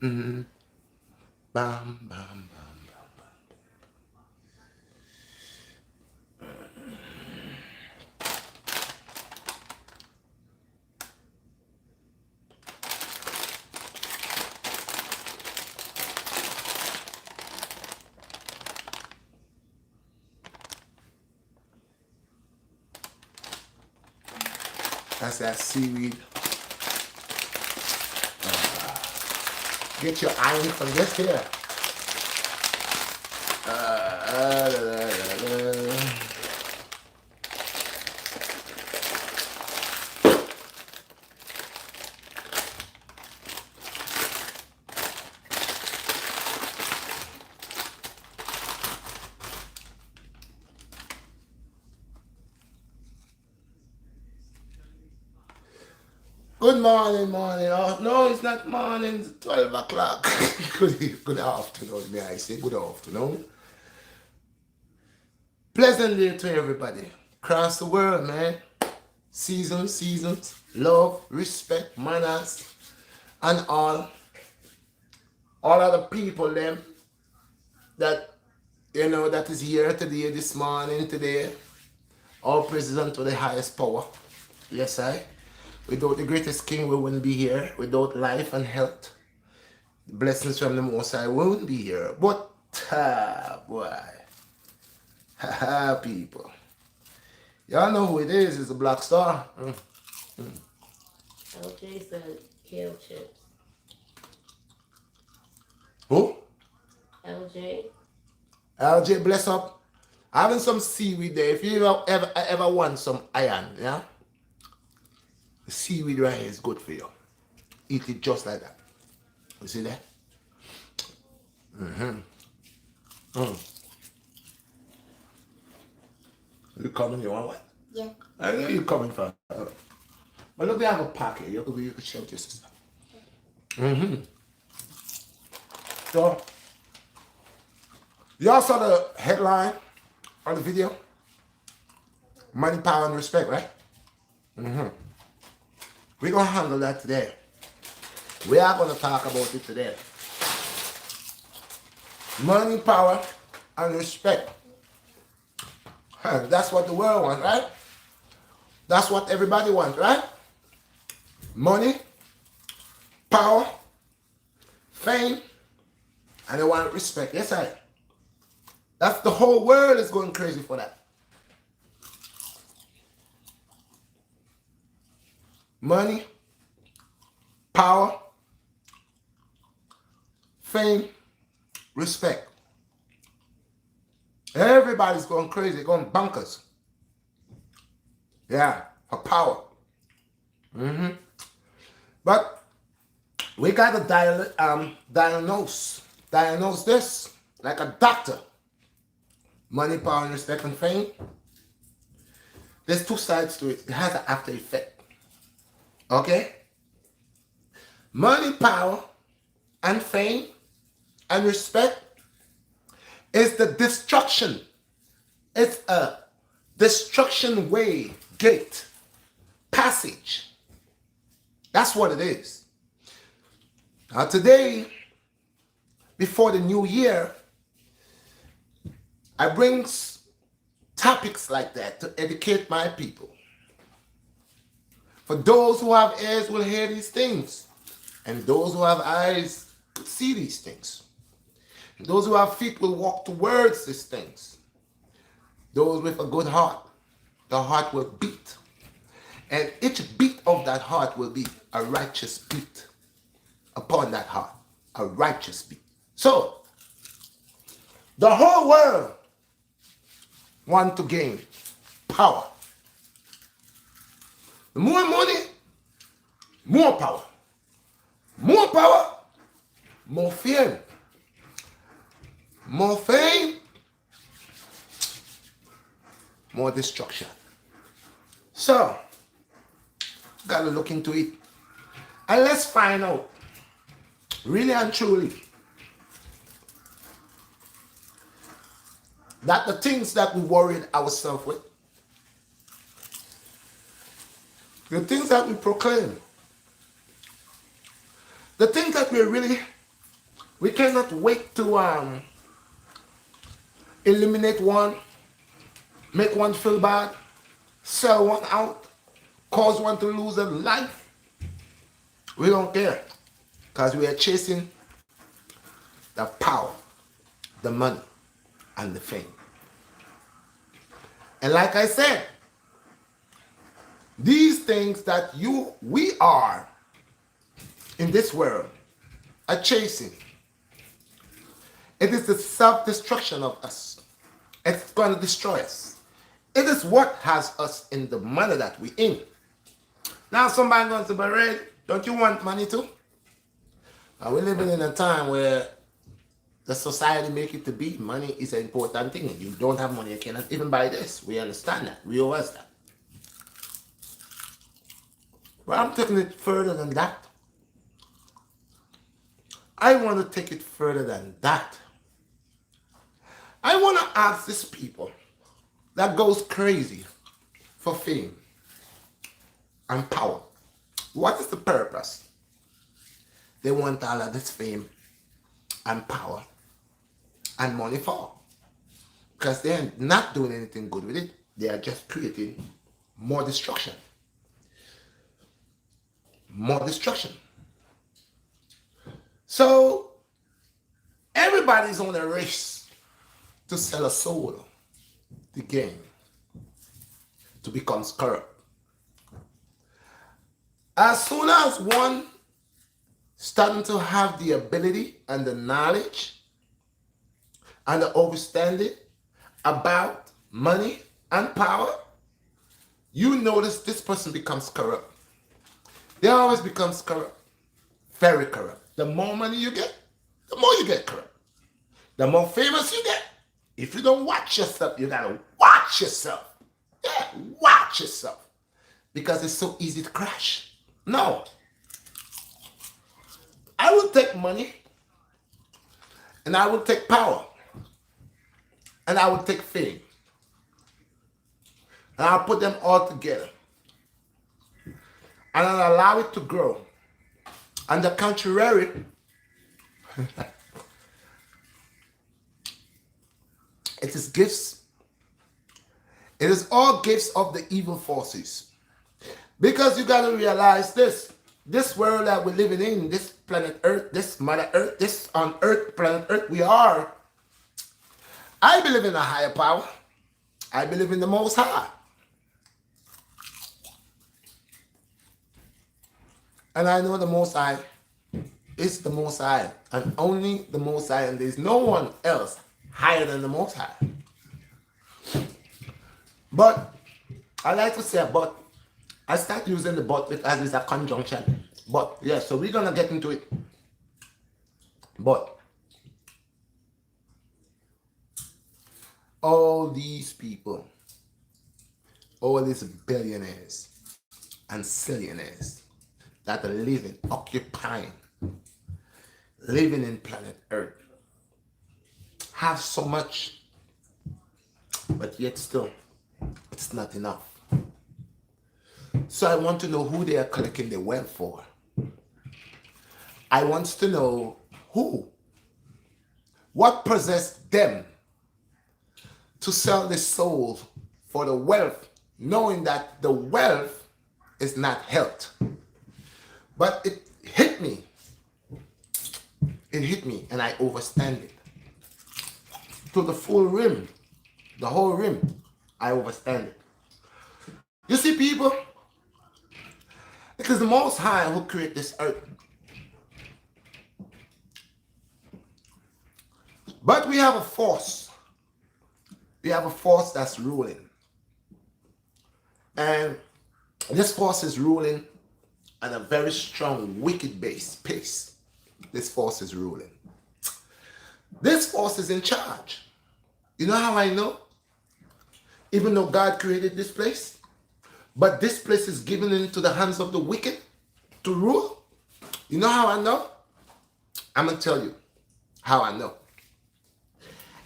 Mm. Bam, bam, bam, bam. That's that seaweed. Get your iron from this here. Da, da, da. Good morning, morning. Oh, no, it's not morning. It's 12 o'clock. Good afternoon, may I say. Good afternoon. Pleasant day to everybody. Across the world, man. Seasons, love, respect, manners, and all other people, them, that, that is here today, this morning, today. All praises unto the highest power. Yes, I. Without the greatest king, we wouldn't be here. Without life and health, blessings from the Most High, we wouldn't be here. But, boy, people. Y'all know who it is. It's a Black Star. LJ said kale chips. Who? LJ. LJ, bless up. Having some seaweed there. If you ever want some iron, yeah? The seaweed right here is good for you. Eat it just like that. You see that? You coming? You want what? Yeah. I know you coming for. But look, we have a packet. You could show your sister. So, y'all saw the headline on the video? Money, power, and respect, right? We're going to handle that today. We are going to talk about it today. Money, power, and respect. That's what the world wants, right? That's what everybody wants, right? Money, power, fame, and they want respect. Yes, I. That's the whole world is going crazy for that. Money, power, fame, respect. Everybody's going crazy, going bonkers. Yeah, for power. But we got to diagnose this like a doctor. Money, power, and respect, and fame. There's two sides to it. It has an after effect. Okay? Money, power, and fame, and respect is the destruction. It's a destruction way, gate, passage. That's what it is. Now today, before the new year, I bring topics like that to educate my people. For those who have ears will hear these things, and those who have eyes will see these things. Those who have feet will walk towards these things. Those with a good heart, the heart will beat. And each beat of that heart will be a righteous beat upon that heart. A righteous beat. So, the whole world want to gain power. The more money, more power. More power, more fame. More fame, more destruction. So, gotta look into it. And let's find out, really and truly, that the things that we worried ourselves with, the things that we proclaim, the things that we're really We cannot wait to eliminate one, make one feel bad, sell one out, cause one to lose a life. We don't care because we are chasing the power, the money, and the fame. And like I said, these things that we are in this world are chasing. It is the self-destruction of us. It's going to destroy us. It is what has us in the manner that we're in. Now somebody going to say, but Red, don't you want money too? We're living in a time where the society make it to be money is an important thing. You don't have money, you cannot even buy this. We understand that. We always that. But I'm taking it further than that. I want to take it further than that. I want to ask these people that goes crazy for fame and power. What is the purpose? They want all of this fame and power and money for. Because they're not doing anything good with it. They are just creating more destruction. More destruction. So everybody's on a race to sell a soul, to gain, to become corrupt. As soon as one starting to have the ability and the knowledge and the understanding about money and power, you notice this person becomes corrupt. They always becomes corrupt, very corrupt. The more money you get, the more you get corrupt. The more famous you get, if you don't watch yourself, you gotta watch yourself. Yeah, watch yourself. Because it's so easy to crash. No. I will take money, and I will take power, and I will take fame, and I'll put them all together, and I'll allow it to grow. On the contrary, it is gifts. It is all gifts of the evil forces. Because you got to realize this world that we're living in, this planet Earth, this Mother Earth, this on Earth, planet Earth, I believe in a higher power. I believe in the Most High. And I know the Most High is the Most High, and only the Most High, and there's no one else higher than the Most High. But I like to say but. I start using the but because it's a conjunction. But yeah, so we're gonna get into it. But all these people, all these billionaires and zillionaires that are living, occupying, living in planet Earth, have so much, but yet still, it's not enough. So I want to know who they are collecting the wealth for. I want to know what possessed them to sell the soul for the wealth, knowing that the wealth is not health. But it hit me. It hit me, and I overstand it. To the full rim, the whole rim, I overstand it. You see, people, it is the Most High who created this earth. But we have a force. We have a force that's ruling. And this force is ruling at a very strong, wicked pace. This force is ruling. This force is in charge. You know how I know? Even though God created this place, but this place is given into the hands of the wicked to rule. You know how I know? I'm going to tell you how I know.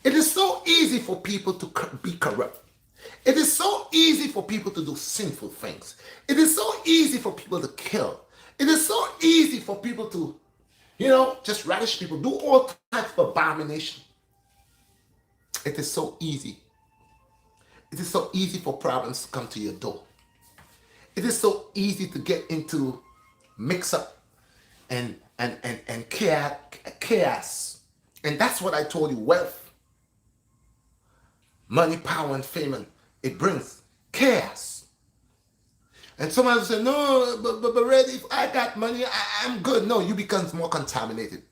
It is so easy for people to be corrupt. It is so easy for people to do sinful things. It is so easy for people to kill. It is so easy for people to just radish people, do all types of abomination. It is so easy. It is so easy for problems to come to your door. It is so easy to get into mix up and chaos. And that's what I told you. Wealth, money, power, and fame, and it brings chaos. And somebody will say, no, but Red, if I got money, I'm good. No, you become more contaminated.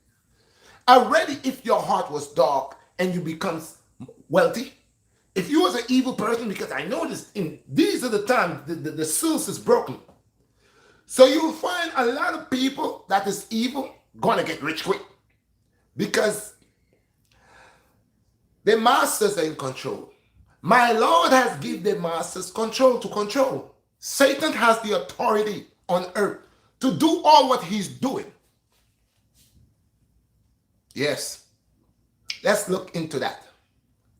Already, if your heart was dark and you become wealthy, if you was an evil person, because I know this, these are the times the source is broken. So you'll find a lot of people that is evil gonna get rich quick because the masters are in control. My Lord has given the masters control to control. Satan has the authority on earth to do all what he's doing. Yes, let's look into that.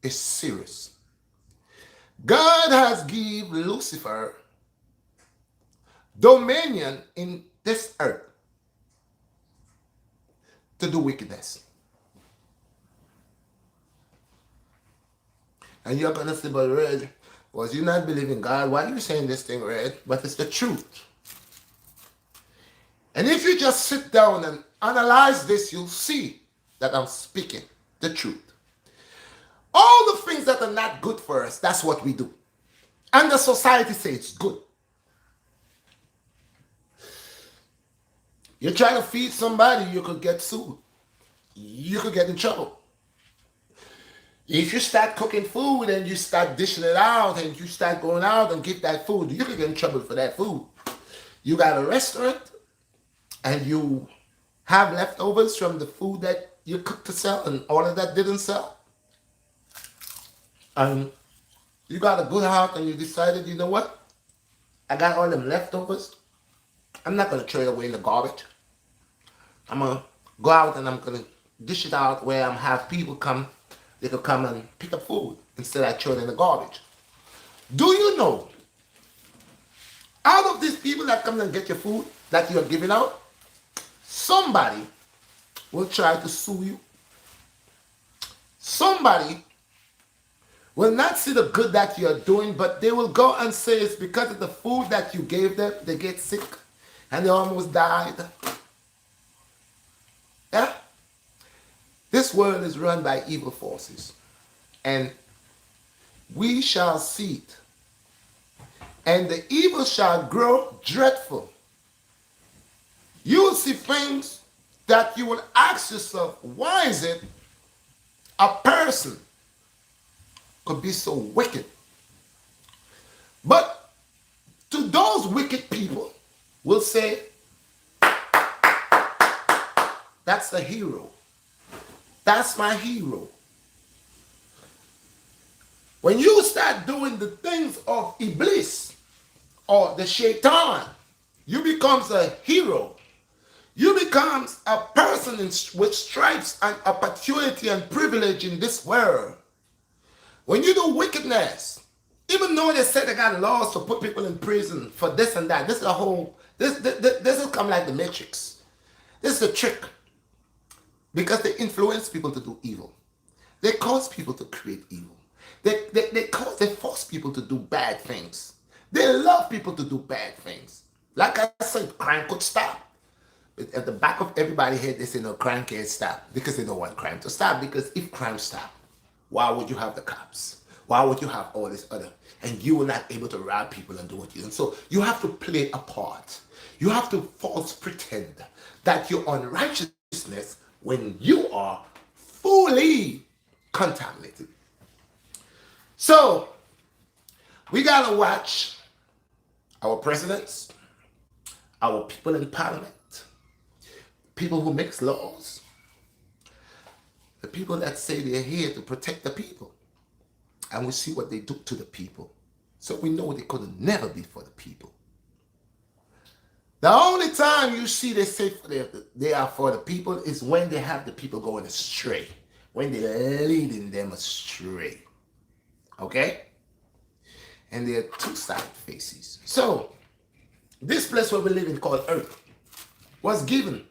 It's serious. God has given Lucifer dominion in this earth to do wickedness. And you're going to say, but Red, was you not believing God? Why are you saying this thing, Red? But it's the truth. And if you just sit down and analyze this, you'll see that I'm speaking the truth. All the things that are not good for us, that's what we do. And the society says it's good. You're trying to feed somebody, you could get sued. You could get in trouble. If you start cooking food and you start dishing it out and you start going out and get that food, you could get in trouble for that food. You got a restaurant and you have leftovers from the food that you cooked to sell and all of that didn't sell. And you got a good heart and you decided, you know what? I got all them leftovers. I'm not going to throw it away in the garbage. I'm going to go out and I'm going to dish it out where I'm have people come. They could come and pick up food instead of throwing it in the garbage. Do you know, out of these people that come and get your food that you are giving out, somebody will try to sue you. Somebody will not see the good that you're doing, but they will go and say it's because of the food that you gave them, they get sick and they almost died. Yeah? This world is run by evil forces, and we shall see it. And the evil shall grow dreadful. You will see things that you will ask yourself, why is it a person could be so wicked? But to those wicked people will say, that's the hero. That's my hero. When you start doing the things of Iblis or the Shaitan, you becomes a hero. You becomes a person with stripes and opportunity and privilege in this world. When you do wickedness, even though they said they got laws to put people in prison for this and that, this is a whole, this will come like the Matrix. This is a trick. Because they influence people to do evil. They cause people to create evil. They force people to do bad things. They love people to do bad things. Like I said, crime could stop. At the back of everybody's head, they say, no, crime can't stop. Because they don't want crime to stop. Because if crime stopped, why would you have the cops? Why would you have all this other? And you were not able to rob people and do what you do. And so you have to play a part. You have to false pretend that you're on righteousness when you are fully contaminated. So, we gotta watch our presidents, our people in parliament, people who make laws, the people that say they're here to protect the people. And we see what they do to the people. So we know they could never be for the people. The only time you see they say they are for the people is when they have the people going astray. When they're leading them astray. Okay? And there are two side faces. So, this place where we live in called Earth was given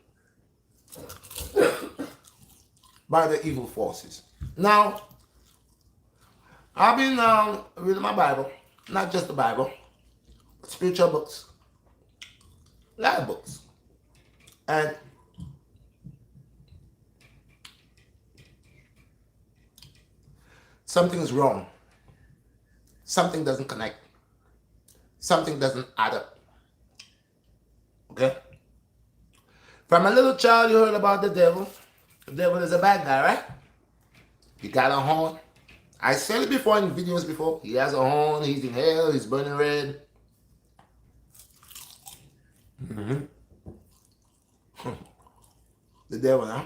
by the evil forces. Now, I've been reading my Bible, not just the Bible, spiritual books, a lot of books. And something is wrong. Something doesn't connect. Something doesn't add up. Okay? From a little child, you heard about the devil. The devil is a bad guy, right? He got a horn. I said it before in videos before. He has a horn. He's in hell. He's burning red. The devil, huh?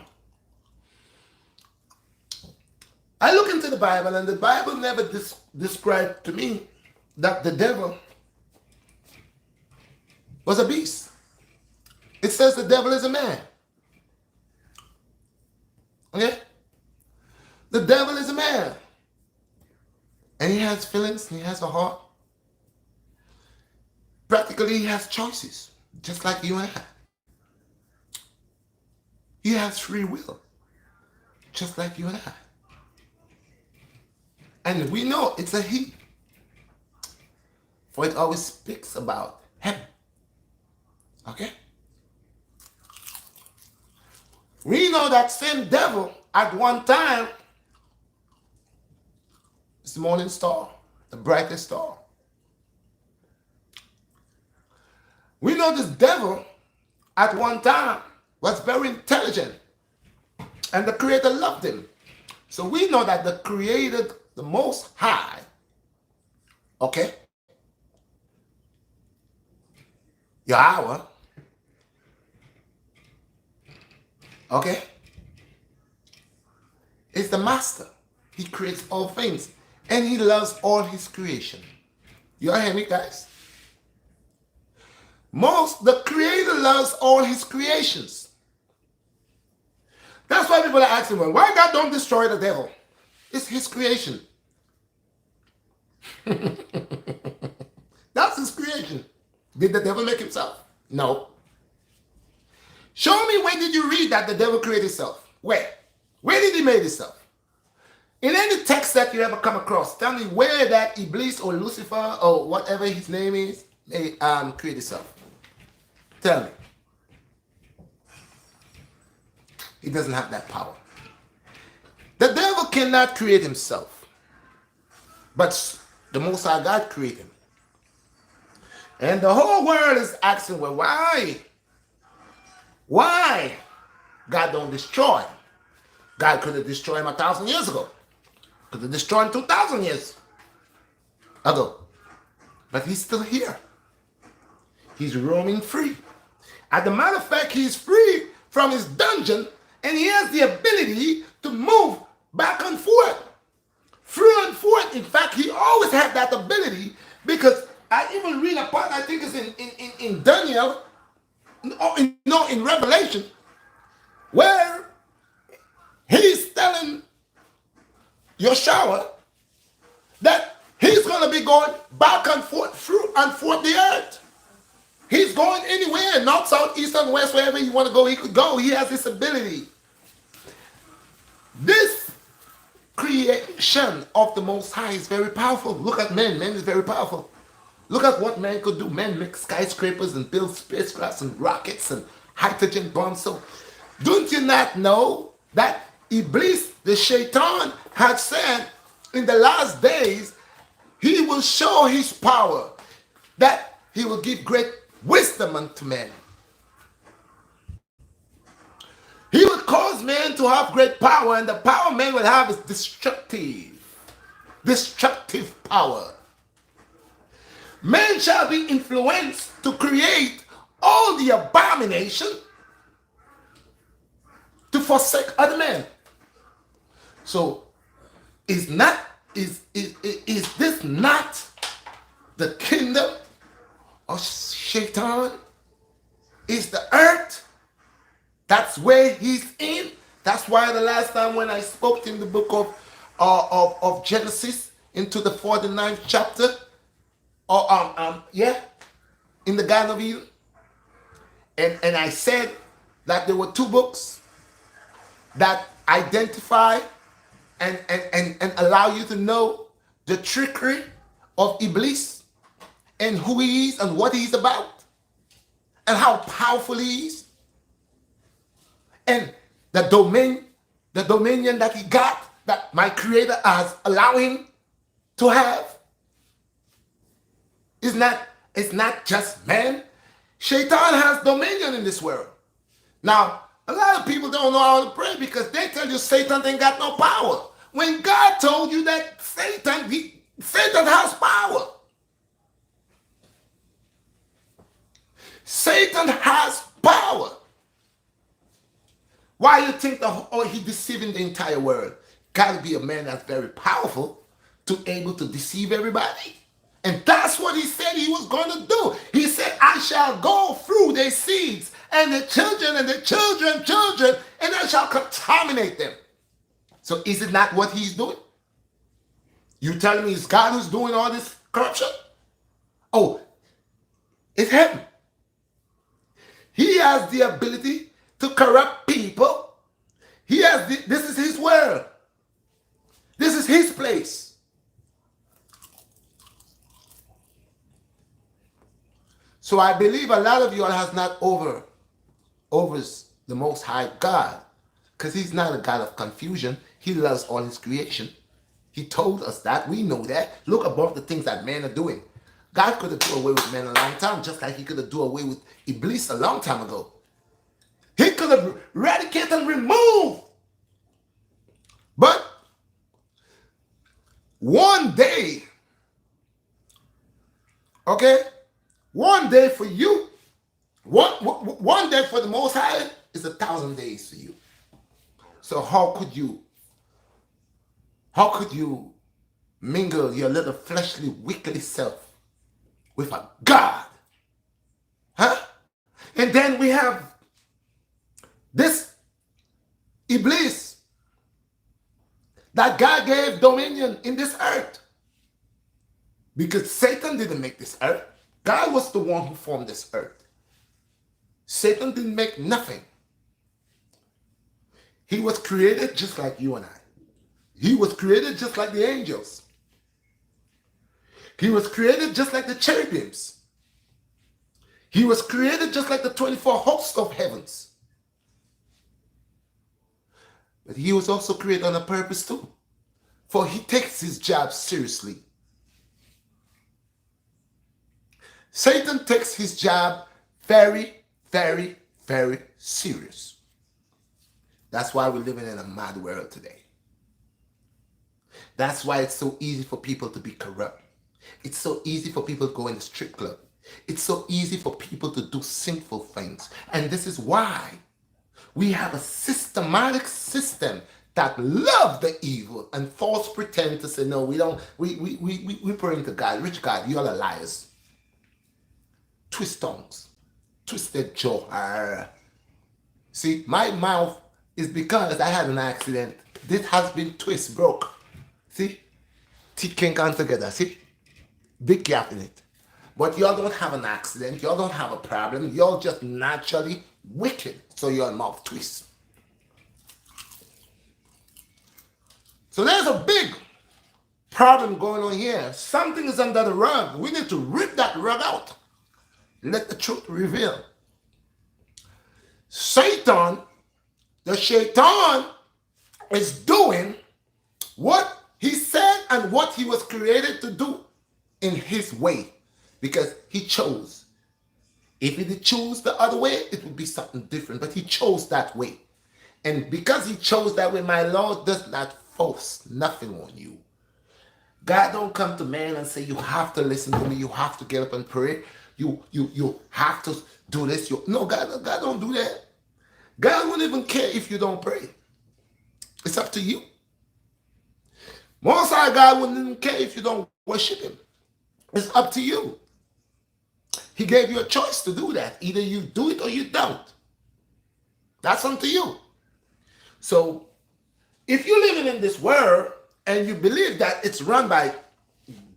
I look into the Bible, and the Bible never described to me that the devil was a beast. It says the devil is a man. Okay? The devil is a man. And he has feelings, and he has a heart. Practically, he has choices, just like you and I. He has free will, just like you and I. And we know it's a he, for it always speaks about him. Okay? We know that same devil at one time is the morning star, the brightest star. We know this devil at one time was very intelligent, and the Creator loved him. So we know that the Creator, the Most High, okay, Yahweh, okay, is the master. He creates all things, and he loves all his creation. You all hear me, guys? The Creator loves all his creations. That's why people are asking, well, why God don't destroy the devil? It's his creation. That's his creation. Did the devil make himself? No. Show me, where did you read that the devil created himself? Where? Where did he make himself? In any text that you ever come across, tell me where that Iblis or Lucifer or whatever his name is, create himself. Tell me. He doesn't have that power. The devil cannot create himself. But the Most High God created him. And the whole world is asking, well, why? Why God don't destroy him? God could have destroyed him 1,000 years ago. Could have destroyed him 2,000 years ago. But he's still here. He's roaming free. As a matter of fact, he's free from his dungeon, and he has the ability to move back and forth, through and forth. In fact, he always had that ability, because I even read a part, I think it's in Daniel, in Revelation, where he's telling Yeshua that he's going to be going back and forth, through and forth the earth. He's going anywhere, north, south, east, and west, wherever you want to go, he could go. He has this ability. This creation of the Most High is very powerful. Look at man. Man is very powerful. Look at what man could do. Man makes skyscrapers and builds spacecrafts and rockets and hydrogen bombs. So, don't you not know that Iblis, the Shaitan, had said in the last days, he will show his power, that he will give great wisdom unto men. He will cause men to have great power, and the power men will have is destructive power. Men shall be influenced to create all the abomination to forsake other men. So, is this not the kingdom of Shaitan? Is the earth? That's where he's in. That's why the last time when I spoke in the book of Genesis, into the 49th chapter, in the Garden of Eden, and I said that there were two books, that identify and allow you to know the trickery of Iblis and who he is and what he's about and how powerful he is and the dominion that he got, that my creator has allowed him to have. It's not just man. Shaitan has dominion in this world. Now, a lot of people don't know how to pray because they tell you Satan ain't got no power. When God told you that Satan has power. Satan has power. Why you think he deceiving the entire world? Got to be a man that's very powerful to able to deceive everybody. And that's what he said he was going to do. He said, I shall go through their seeds and the children and the children, and I shall contaminate them. So is it not what he's doing? You telling me it's God who's doing all this corruption? Oh, it's him. He has the ability to corrupt people. This is his world. This is his place. So I believe a lot of you all has not overs the Most High God, because he's not a God of confusion. He loves all his creation. He told us that. We know that. Look above the things that men are doing. God could have done away with men a long time, just like he could have done away with Iblis a long time ago. He could have eradicated and removed. But one day, okay, one day for you, one day for the Most High is 1,000 days for you. So how could you mingle your little fleshly, wicked self with a God? Huh? And then we have this Iblis that God gave dominion in this earth. Because Satan didn't make this earth. God was the one who formed this earth. Satan didn't make nothing. He was created just like you and I. He was created just like the angels. He was created just like the cherubims. He was created just like the 24 hosts of heavens. But he was also created on a purpose too. For he takes his job seriously. Satan takes his job very, very, very serious. That's why we're living in a mad world today. That's why it's so easy for people to be corrupt. It's so easy for people to go in the strip club. It's so easy for people to do sinful things. And this is why we have a systematic system that love the evil and false pretend to say, no, we don't, we praying to God, rich God, you all are liars. Twist tongues, twisted jaw. See, my mouth is because I had an accident. This has been broke. See, teeth can't come together. See, big gap in it. But y'all don't have an accident. Y'all don't have a problem. Y'all just naturally wicked. So your mouth twists. So there's a big problem going on here. Something is under the rug. We need to rip that rug out. Let the truth reveal. Satan, the Shaitan, is doing what he said and what he was created to do in his way, because he chose. If he did choose the other way, it would be something different, but he chose that way. And because he chose that way, my Lord does not force nothing on you. God don't come to man and say, you have to listen to me, you have to get up and pray, you have to do this. No, God don't do that. God won't even care if you don't pray. It's up to you. Most High God wouldn't even care if you don't worship him. It's up to you. He gave you a choice to do that. Either you do it or you don't. That's up to you. So, if you're living in this world and you believe that it's run by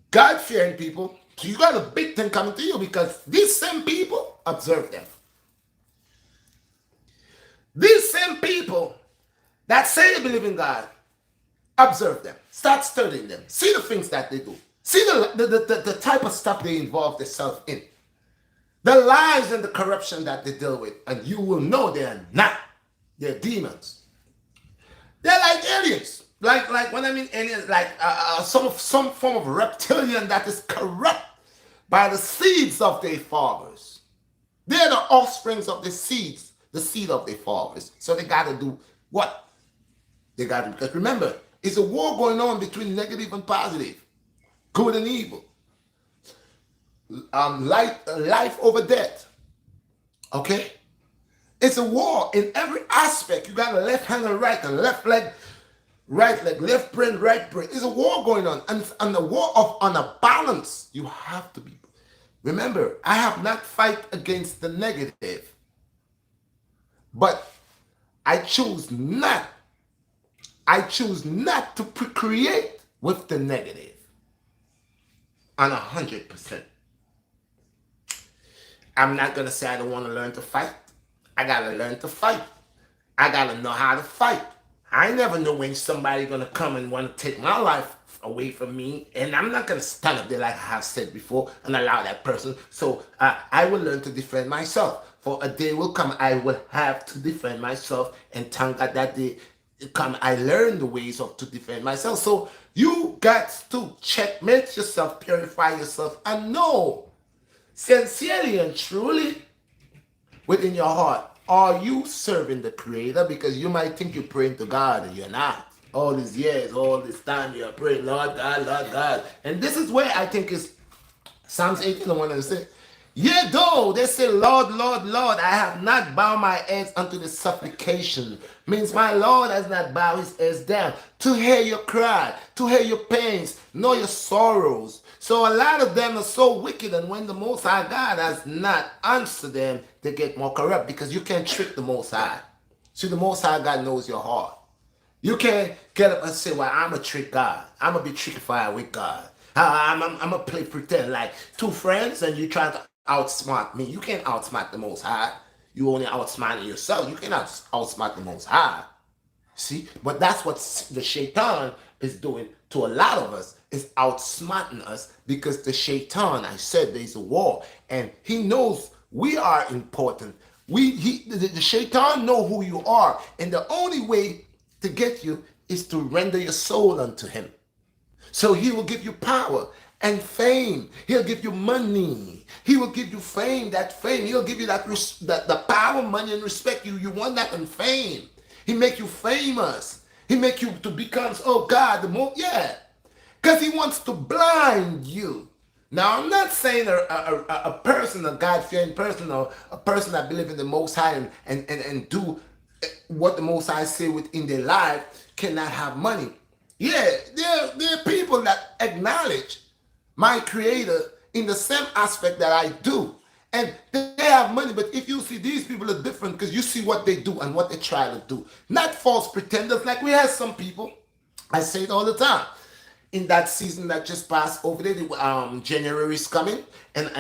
God-fearing people, you got a big thing coming to you, because these same people, observe them. These same people that say they believe in God, observe them. Start studying them. See the things that they do. See the type of stuff they involve themselves in. The lies and the corruption that they deal with. And you will know they are not. They're demons. They're like aliens. Like when I mean aliens, like some form of reptilian that is corrupt by the seeds of their fathers. They're the offsprings of the seed of their fathers. So they got to do what? They got to, because remember, it's a war going on between negative and positive, good and evil, life over death. Okay? It's a war in every aspect. You got a left hand and right, and left leg, right leg, left brain, right brain. It's a war going on. And the war on a balance, you have to be. Remember, I have not fight against the negative, but I choose not to procreate with the negative on 100%. I'm not going to say I don't want to learn to fight. I got to learn to fight. I got to know how to fight. I never know when somebody going to come and want to take my life away from me, and I'm not going to stand up there like I have said before and allow that person. So I will learn to defend myself. For a day will come, I will have to defend myself, and thank God that day come. I learn the ways of to defend myself. So you got to checkmate yourself, purify yourself, and know sincerely and truly within your heart, are you serving the Creator? Because you might think you're praying to God and you're not. All these years, all this time, you're praying, Lord God, Lord God. And this is where I think is Psalms 18, the one that says, yea, though they say, Lord, Lord, Lord, I have not bowed my head unto the supplication. Means my Lord has not bowed his head down to hear your cry, to hear your pains, know your sorrows. So a lot of them are so wicked, and when the Most High God has not answered them, they get more corrupt, because you can't trick the Most High. See, the Most High God knows your heart. You can't get up and say, well, I'm a trick God. I'm going to be trickified with God. I'm going to play pretend like two friends and you try to outsmart me. You can't outsmart the Most High. You only outsmart yourself. You cannot outsmart the Most High. See? But that's what the shaitan is doing to a lot of us, is outsmarting us, because the shaitan, I said there's a war, and he knows we are important. The shaitan know who you are, and the only way to get you is to render your soul unto him. So he will give you power and fame. He'll give you money. He will give you fame, that fame. He'll give you that the power, money, and respect. You want that and fame. He make you famous. He make you to become, oh God, the more, yeah. Because he wants to blind you. Now, I'm not saying a person, a God-fearing person, or a person that believes in the Most High and do what the Most High say within their life cannot have money. Yeah, there are people that acknowledge my Creator in the same aspect that I do. And they have money, but if you see, these people are different, because you see what they do and what they try to do. Not false pretenders, like we have some people, I say it all the time. In that season that just passed over there, January is coming, and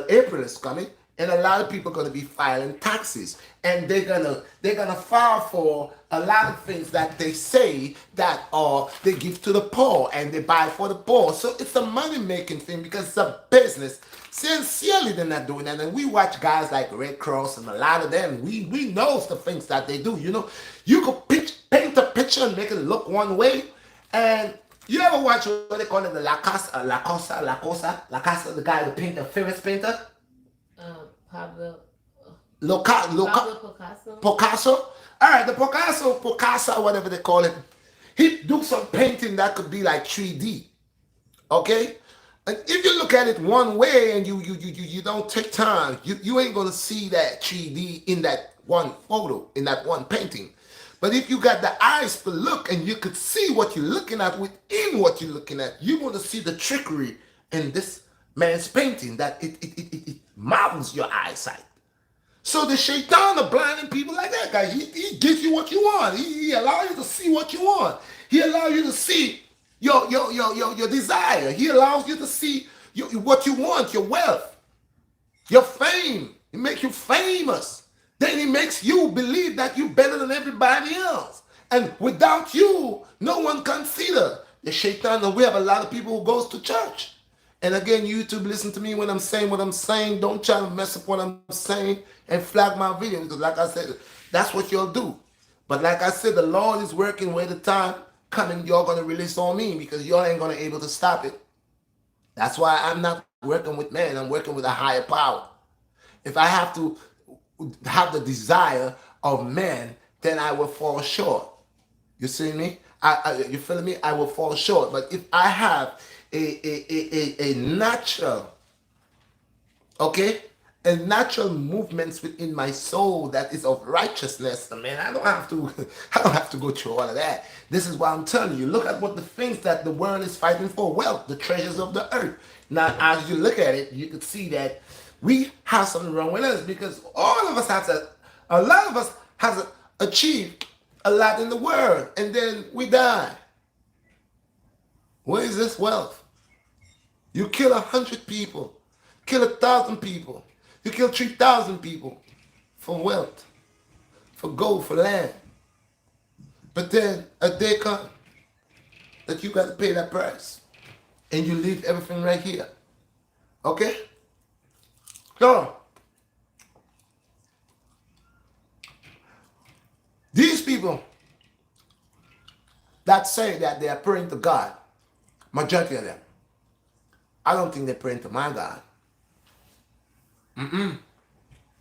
April is coming, and a lot of people are going to be filing taxes, and they're gonna file for a lot of things that they say that they give to the poor and they buy for the poor. So it's a money making thing, because it's a business. Sincerely, they're not doing that. And we watch guys like Red Cross, and a lot of them, we know the things that they do. You know, you could paint a picture and make it look one way, and you ever watch what they call it, the La Casa, the guy, the painter, famous painter? Pablo Picasso. Picasso? All right, the Picasso, whatever they call it. He do some painting that could be like 3D. Okay? And if you look at it one way and you don't take time, you ain't gonna see that 3D in that one photo, in that one painting. But if you got the eyes to look and you could see what you're looking at within what you're looking at, you're going to see the trickery in this man's painting, that it marvels your eyesight. So the shaitan are blinding people like that guy. He gives you what you want. He allows you to see what you want. He allows you to see your desire. He allows you to see what you want, your wealth, your fame. He makes you famous. Then he makes you believe that you're better than everybody else. And without you, no one consider the shaitan. And we have a lot of people who goes to church. And again, YouTube, listen to me when I'm saying what I'm saying. Don't try to mess up what I'm saying and flag my video. Because like I said, that's what you'll do. But like I said, the Lord is working where the time coming you're going to release on me because you ain't going to be able to stop it. That's why I'm not working with man. I'm working with a higher power. If I have to have the desire of man, then I will fall short. You see me? You feeling me? I will fall short. But if I have a natural, okay, a natural movements within my soul that is of righteousness, man, I don't have to I don't have to go through all of that. This is why I'm telling you. Look at what the things that the world is fighting for. Wealth, the treasures of the earth. Now, as you look at it, you can see that we have something wrong with us because all of us a lot of us has achieved a lot in the world, and then we die. Where is this wealth? You kill 100 people, kill 1,000 people, you kill 3,000 people for wealth, for gold, for land. But then a day comes that you got to pay that price, and you leave everything right here. Okay? So, these people that say that they are praying to God, majority of them, I don't think they're praying to my God.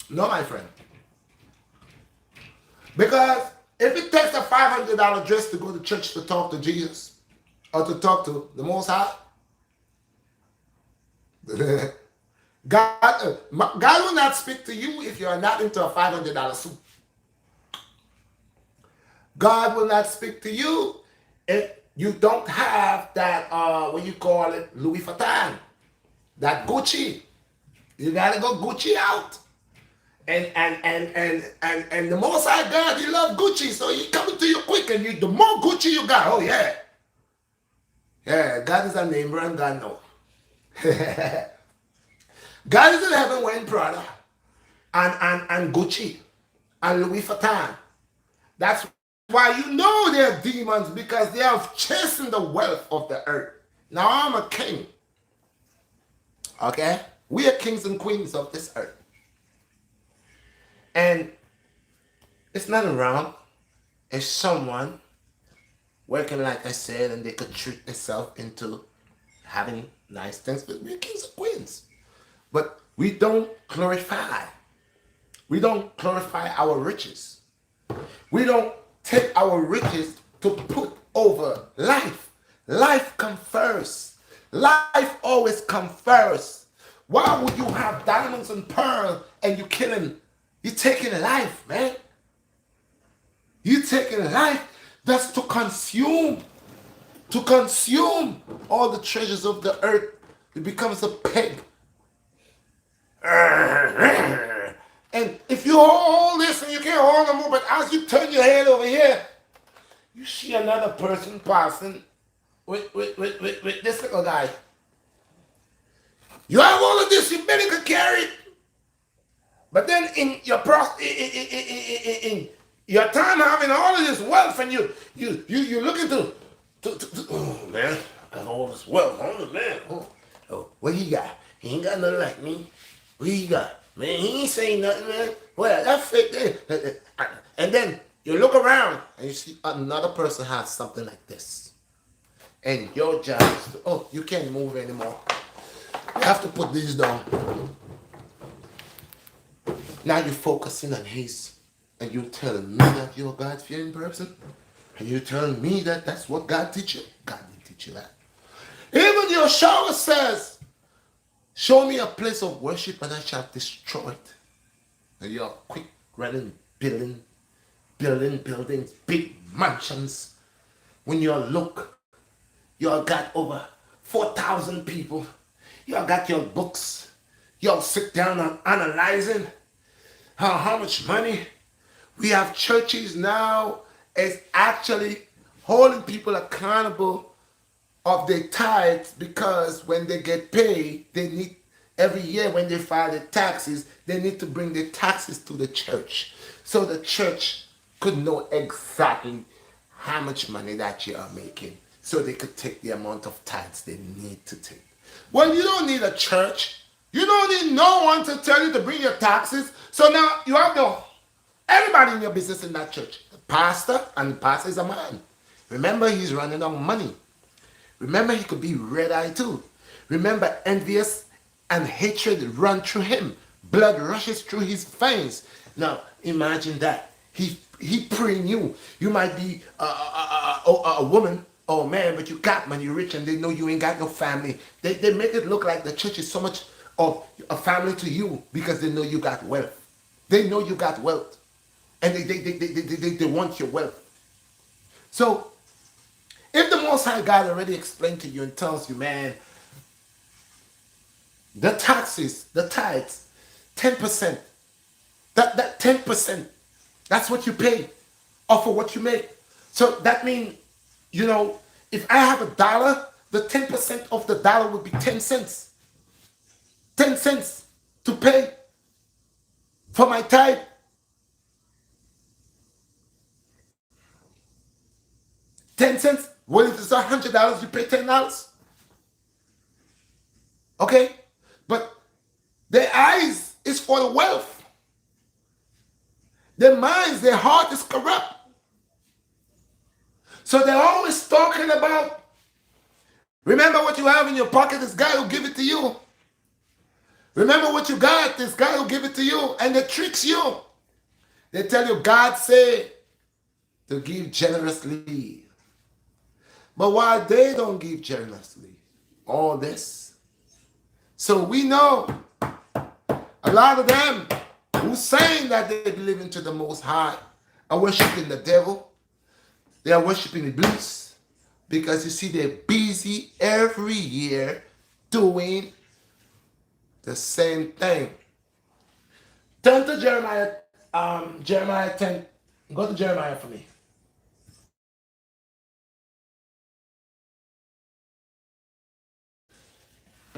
No, my friend. Because if it takes a $500 dress to go to church to talk to Jesus or to talk to the Most High, God will not speak to you if you are not into a $500 suit. God will not speak to you if you don't have that, what you call it, Louis Vuitton, that Gucci. You gotta go Gucci out. And the Most High God, He love Gucci, so He coming to you quick, and the more Gucci you got, oh yeah. Yeah, God is a neighbor and God know. God is in heaven wearing Prada and Gucci and Louis Vuitton. That's why you know they're demons, because they are chasing the wealth of the earth. Now I'm a king. Okay? We are kings and queens of this earth. And it's nothing wrong if someone working, like I said, and they could trick themselves into having nice things, but we're kings and queens. But we don't glorify. We don't glorify our riches. We don't take our riches to put over life. Life comes first. Life always comes first. Why would you have diamonds and pearls and you're taking life, man? You're taking life that's to consume all the treasures of the earth. It becomes a pig. And if you hold this and you can't hold no more, but as you turn your head over here, you see another person passing with this little guy. You have all of this, you better could carry it. But then in your in your time having all of this wealth, and you looking to oh man, I have all this wealth, oh man, oh what he got? He ain't got nothing like me. What he got? Man, he ain't saying nothing, man. Well, that's fake. And then you look around and you see another person has something like this. And your job is to, you can't move anymore. You have to put these down. Now you're focusing on his, and you're telling me that you're a God-fearing person, and you're telling me that that's what God teach you. God didn't teach you that. Even your shower says, show me a place of worship and I shall destroy it. And you're quick running, building buildings, big mansions. When you look, you all got over 4,000 people. You all got your books. You all sit down and analyzing how much money. We have churches now is actually holding people accountable of their tithes, because when they get paid, they need every year when they file the taxes, they need to bring the taxes to the church. So the church could know exactly how much money that you are making. So they could take the amount of tithes they need to take. Well, you don't need a church. You don't need no one to tell you to bring your taxes. So now you have everybody in your business in that church. The pastor, and the pastor is a man. Remember, he's running on money. Remember, he could be red-eyed too. Remember, envious and hatred run through him. Blood rushes through his veins. Now, imagine that. He preying you. You might be a woman or a man, but you got money, you're rich, and they know you ain't got no family. They make it look like the church is so much of a family to you because they know you got wealth. They know you got wealth. And they want your wealth. So, if the Most High God already explained to you and tells you, man, the taxes, the tithes, 10%, that 10%, that's what you pay off of what you make. So that means, if I have $1, the 10% of the dollar would be 10 cents. 10 cents to pay for my tithe. 10 cents. Well, if it's $100, you pay $10. Okay? But their eyes is for the wealth. Their minds, their heart is corrupt. So they're always talking about, remember what you have in your pocket, this guy will give it to you. Remember what you got, this guy will give it to you. And they tricks you. They tell you God said to give generously. But why they don't give generously? All this. So we know a lot of them who saying that they believe into the Most High are worshiping the devil. They are worshiping Iblis. Because you see, they're busy every year doing the same thing. Turn to Jeremiah 10. Go to Jeremiah for me.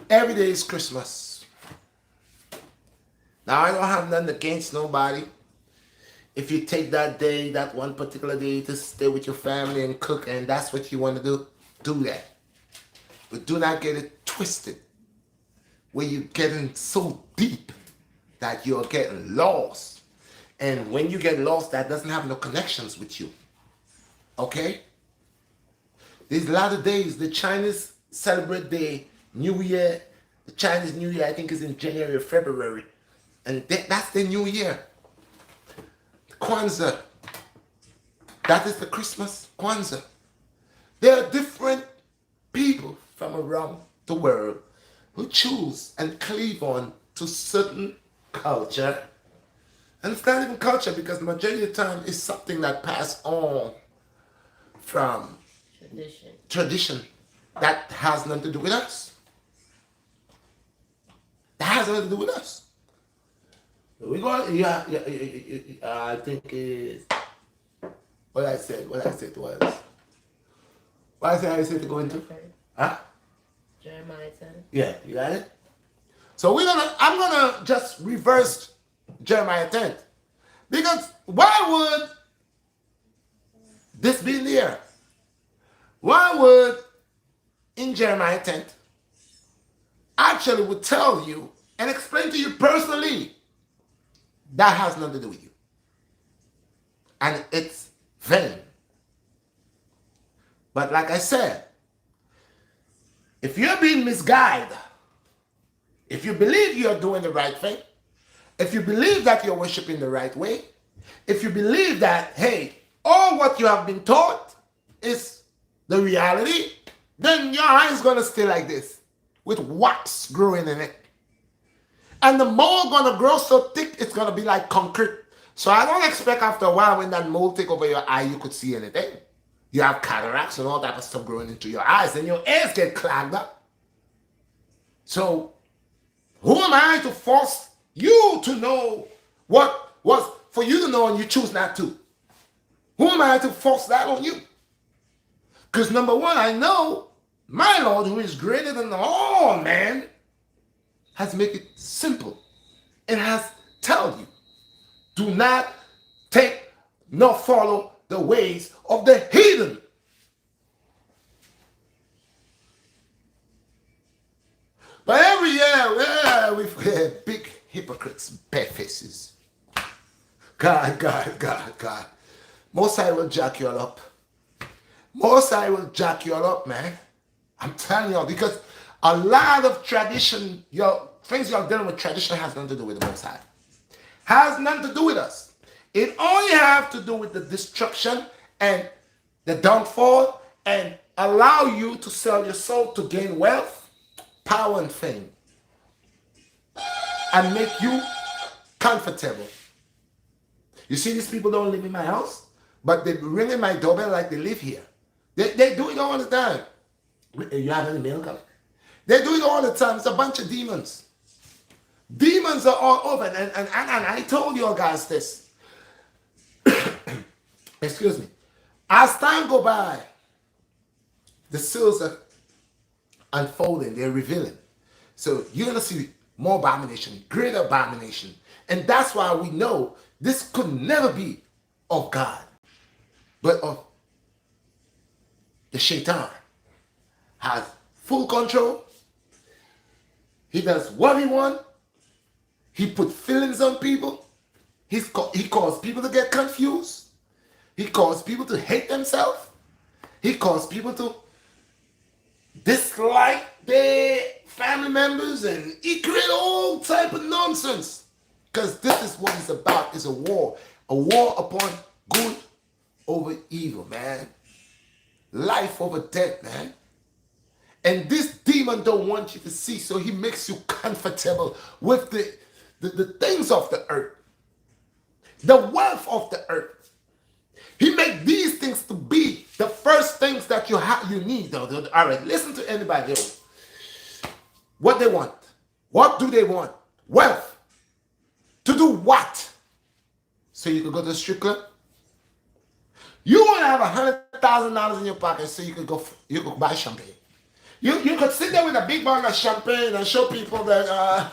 Every day is Christmas. Now, I don't have nothing against nobody. If you take that day, that one particular day, to stay with your family and cook, and that's what you want to do that. But do not get it twisted, where you're getting so deep that you're getting lost. And when you get lost, that doesn't have no connections with you. Okay? There's a lot of days. The Chinese celebrate the New Year. The Chinese New Year, I think, is in January or February. And that's the New Year. Kwanzaa. That is the Christmas Kwanzaa. There are different people from around the world who choose and cleave on to certain culture. And it's not even culture, because the majority of the time it's something that passed on from tradition that has nothing to do with us. That has nothing to do with us. We go, I think is what I said was, what I said to go into? Huh? Jeremiah 10. Yeah, you got it? So I'm gonna just reverse Jeremiah 10. Because why would this be in the air? Why would in Jeremiah 10 actually would tell you and explain to you personally that has nothing to do with you? And it's vain. But like I said, if you're being misguided, if you believe you're doing the right thing, if you believe that you're worshiping the right way, if you believe that, hey, all what you have been taught is the reality, then your eye is going to stay like this, with wax growing in it. And the mold going to grow so thick, it's going to be like concrete. So I don't expect after a while when that mold take over your eye, you could see anything. You have cataracts and all that of stuff growing into your eyes, and your ears get clogged up. So who am I to force you to know what was for you to know and you choose not to? Who am I to force that on you? Because number one, I know my Lord, who is greater than all man, has made it simple. It has tell you, do not take nor follow the ways of the heathen. But every year, we've had big hypocrites, bare faces. God. Most I will jack you all up. Most I will jack you all up, man. I'm telling you, because a lot of tradition, your things you're dealing with, tradition has nothing to do with the Most High. Has nothing to do with us. It only have to do with the destruction and the downfall and allow you to sell your soul to gain wealth, power, and fame. And make you comfortable. You see, these people don't live in my house, but they ring in my doorbell like they live here. They do it all the time. You have any mail coming? They do it all the time. It's a bunch of demons. Demons are all over. And I told you guys this. Excuse me. As time go by, the seals are unfolding. They're revealing. So you're going to see more abomination, greater abomination. And that's why we know this could never be of God, but of the Shaitan. Has full control. He does what he wants. He put feelings on people. He caused people to get confused. He caused people to hate themselves. He caused people to dislike their family members, and he created all type of nonsense. Because this is what it's about. It's a war upon good over evil, man. Life over death, man. And this demon don't want you to see, so he makes you comfortable with the things of the earth, the wealth of the earth. He make these things to be the first things that you need. All right, listen to anybody else. What they want. What do they want? Wealth. To do what? So you could go to the strip club? You want to have $100,000 in your pocket so you could buy champagne. You could sit there with a big bottle of champagne and show people that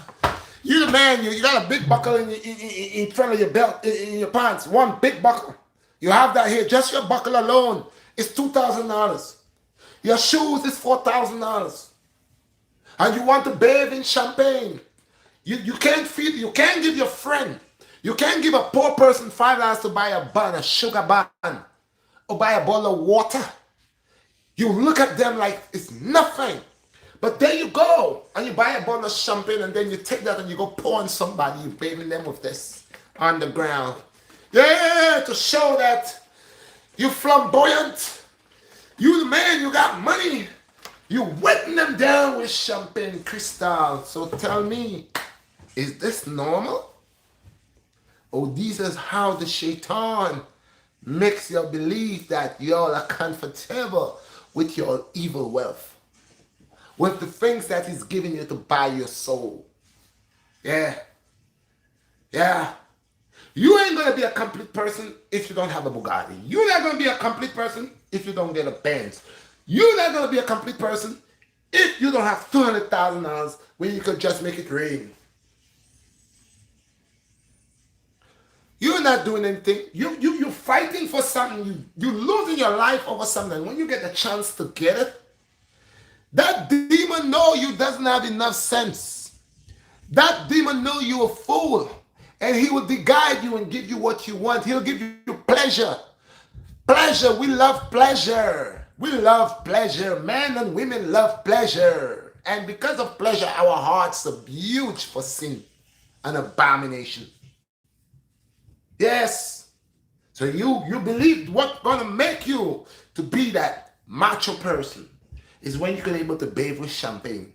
you the man. You got a big buckle in front of your belt, in your pants. One big buckle. You have that here. Just your buckle alone is $2,000. Your shoes is $4,000. And you want to bathe in champagne. You can't give your friend. You can't give a poor person $5 to buy a sugar bun, or buy a bottle of water. You look at them like it's nothing. But there you go. And you buy a bottle of champagne, and then you take that and you go pour on somebody. You're bathing them with this on the ground. Yeah, to show that you're flamboyant. You the man, you got money. You wetting them down with champagne crystal. So tell me, is this normal? Oh, this is how the Shaitan makes you believe that y'all are comfortable with your evil wealth, with the things that he's giving you to buy your soul. Yeah. You ain't going to be a complete person if you don't have a Bugatti. You're not going to be a complete person if you don't get a Benz. You're not going to be a complete person if you don't have $200,000 where you could just make it rain. You're not doing anything. You're fighting for something. You're losing your life over something. When you get the chance to get it, that demon know you doesn't have enough sense. That demon know you're a fool. And he will guide you and give you what you want. He'll give you pleasure. Pleasure. We love pleasure. We love pleasure. Men and women love pleasure. And because of pleasure, our hearts are huge for sin and abomination. Yes. So you believe what's going to make you to be that macho person is when you're able to bathe with champagne.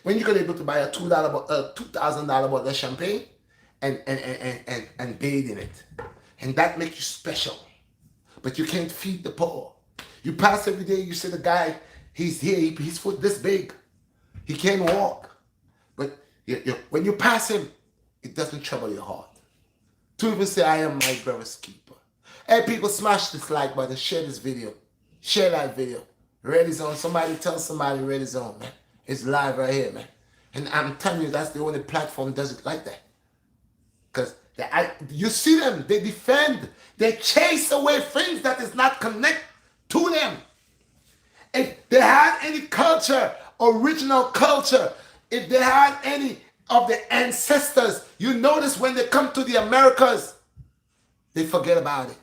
When you're able to buy a $2,000 bottle of champagne and bathe in it. And that makes you special. But you can't feed the poor. You pass every day, you see the guy, he's here, his foot this big. He can't walk. But when you pass him, it doesn't trouble your heart. Two people say, I am my brother's keeper. Hey, people, smash this like button, share this video. Share that video. Red is on. Somebody tell somebody Red is on, man. It's live right here, man. And I'm telling you, that's the only platform does it like that. Because you see them, they defend, they chase away things that is not connect to them. If they had any culture, original culture, if they had any of the ancestors, you notice when they come to the Americas, they forget about it.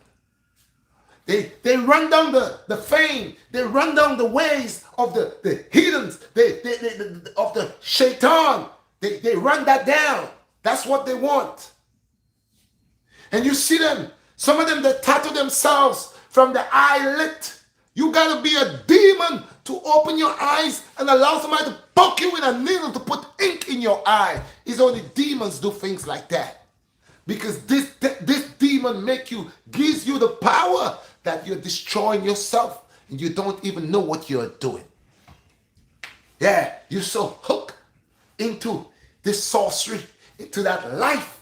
They run down the fame, they run down the ways of the heathens, of the shaitan. They run that down. That's what they want. And you see them, some of them, they tattoo themselves from the eyelid. You gotta be a demon to open your eyes and allow somebody to poke you with a needle to put ink in your eye. It's only demons do things like that. Because this demon gives you the power that you're destroying yourself and you don't even know what you're doing. Yeah, you're so hooked into this sorcery, into that life.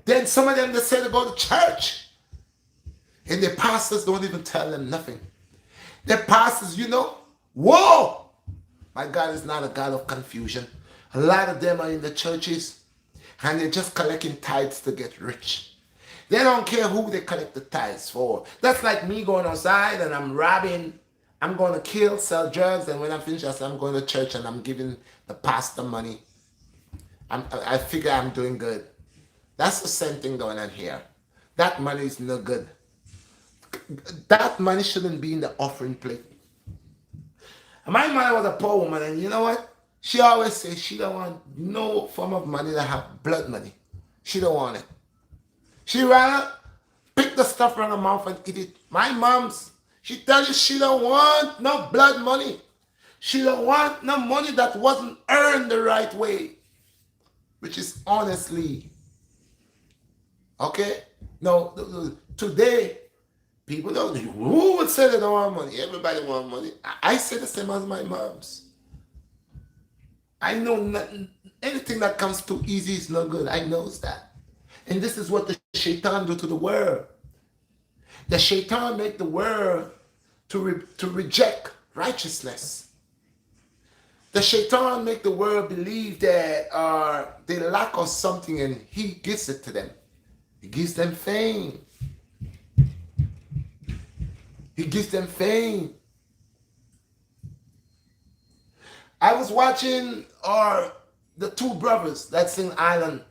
Then some of them, they say they go to church and the pastors don't even tell them nothing. The pastors, whoa, my God is not a God of confusion. A lot of them are in the churches and they're just collecting tithes to get rich. They don't care who they collect the tithes for. That's like me going outside and I'm robbing, I'm going to kill, sell drugs, and when I finish, I say I'm going to church and I'm giving the pastor money. I figure I'm doing good. That's the same thing going on here. That money is no good. That money shouldn't be in the offering plate. My mother was a poor woman, and you know what? She always says she don't want no form of money that have blood money. She don't want it. She rather pick the stuff from her mouth and eat it. My mom's, she tells you she don't want no blood money. She don't want no money that wasn't earned the right way, which is honestly. Okay? No, today, people don't. Who would say they don't want money? Everybody want money. I say the same as my moms. I know nothing. Anything that comes too easy is not good. I knows that. And this is what the shaitan do to the world. The shaitan make the world to reject righteousness. The shaitan make the world believe that they lack of something and he gives it to them. He gives them fame. He gives them fame. I was watching the two brothers that sing Island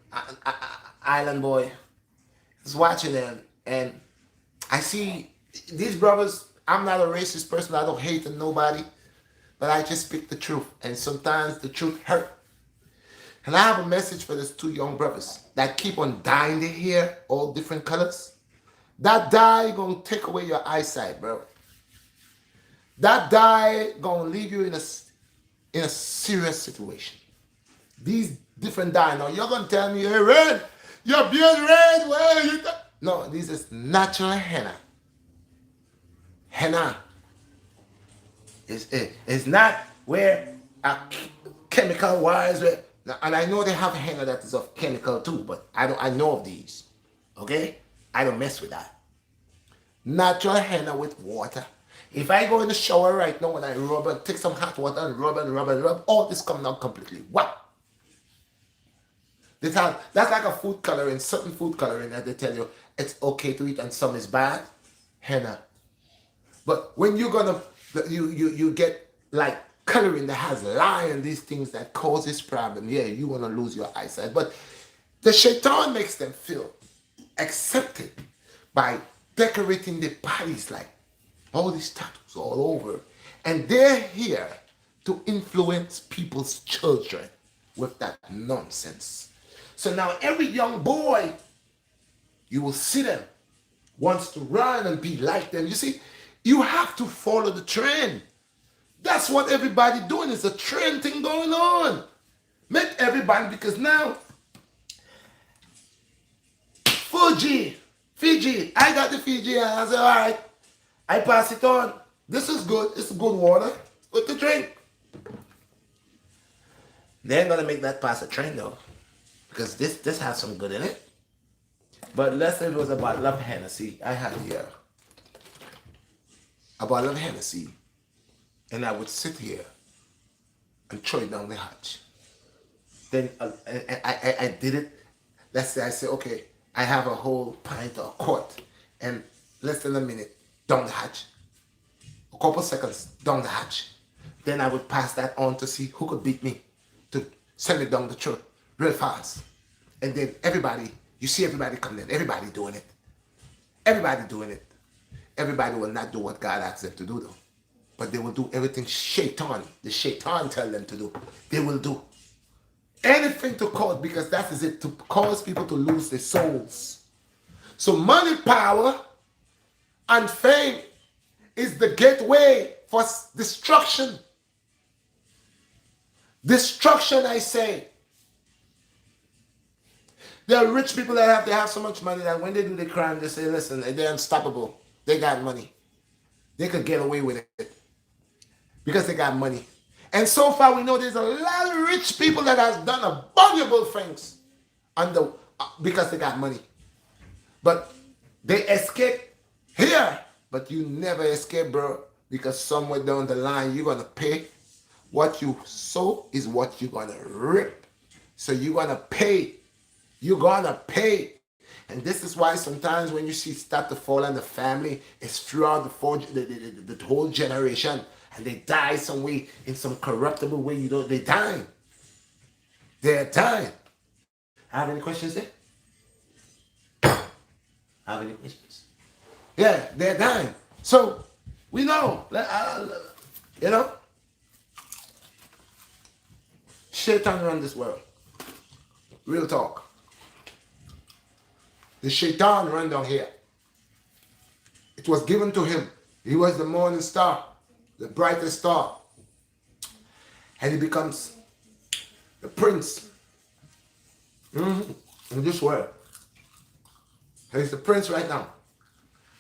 Boy. I was watching them and I see these brothers. I'm not a racist person. I don't hate nobody, but I just speak the truth. And sometimes the truth hurt. And I have a message for these two young brothers that keep on dyeing their hair all different colors. That dye gonna take away your eyesight, bro. That dye gonna leave you in a serious situation. These different dye. Now you're gonna tell me, hey, red, your beard red. Where you? No, this is natural henna. Henna is not where a chemical wise. And I know they have henna that is of chemical too, but I know of these. Okay? I don't mess with that. Natural henna with water. If I go in the shower right now and I rub and take some hot water and rub, all this comes out completely. What? That's like a food coloring, certain food coloring that they tell you it's okay to eat and some is bad. Henna. But when you're gonna you get like coloring that has lye and these things that cause this problem, yeah, you wanna lose your eyesight. But the shaitan makes them feel accepted by decorating their bodies like all these tattoos all over. And they're here to influence people's children with that nonsense. So now every young boy, you will see them, wants to run and be like them. You see, you have to follow the trend. That's what everybody doing. Is a trend thing going on. Make everybody, because now, Fiji, I got the Fiji, and I said, all right, I pass it on. This is good. It's good water. Good to drink. They ain't gonna make that pass a trend though, because this has some good in it. But let's say it was a bottle of Hennessy. I had here a bottle of Hennessy, and I would sit here and throw it down the hatch. Then I did it. Let's say I say, okay, I have a whole pint or a quart, and less than a minute down the hatch, a couple seconds down the hatch. Then I would pass that on to see who could beat me to send it down the throat real fast. And then everybody, you see everybody coming in, everybody doing it. Everybody doing it. Everybody will not do what God asks them to do though. But they will do everything the shaitan tell them to do. They will do anything to cause, because that is it, to cause people to lose their souls. So money, power, and fame is the gateway for destruction. Destruction, I say. There are rich people that have so much money that when they do the crime, they say, listen, they're unstoppable. They got money. They could get away with it because they got money. And so far, we know there's a lot of rich people that has done abominable things because they got money. But they escape here. But you never escape, bro, because somewhere down the line, you're going to pay. What you sow is what you're going to rip. So you're going to pay. You're going to pay. And this is why sometimes when you see start to fall on the family, it's throughout the whole generation. And they die some way, in some corruptible way. They die. They're dying. Have any questions there? Have any questions? Yeah, they're dying. So we know, Shaitan run this world. Real talk. The Shaitan run down here. It was given to him. He was the morning star, the brightest star. And he becomes the prince in this world. He's the prince right now.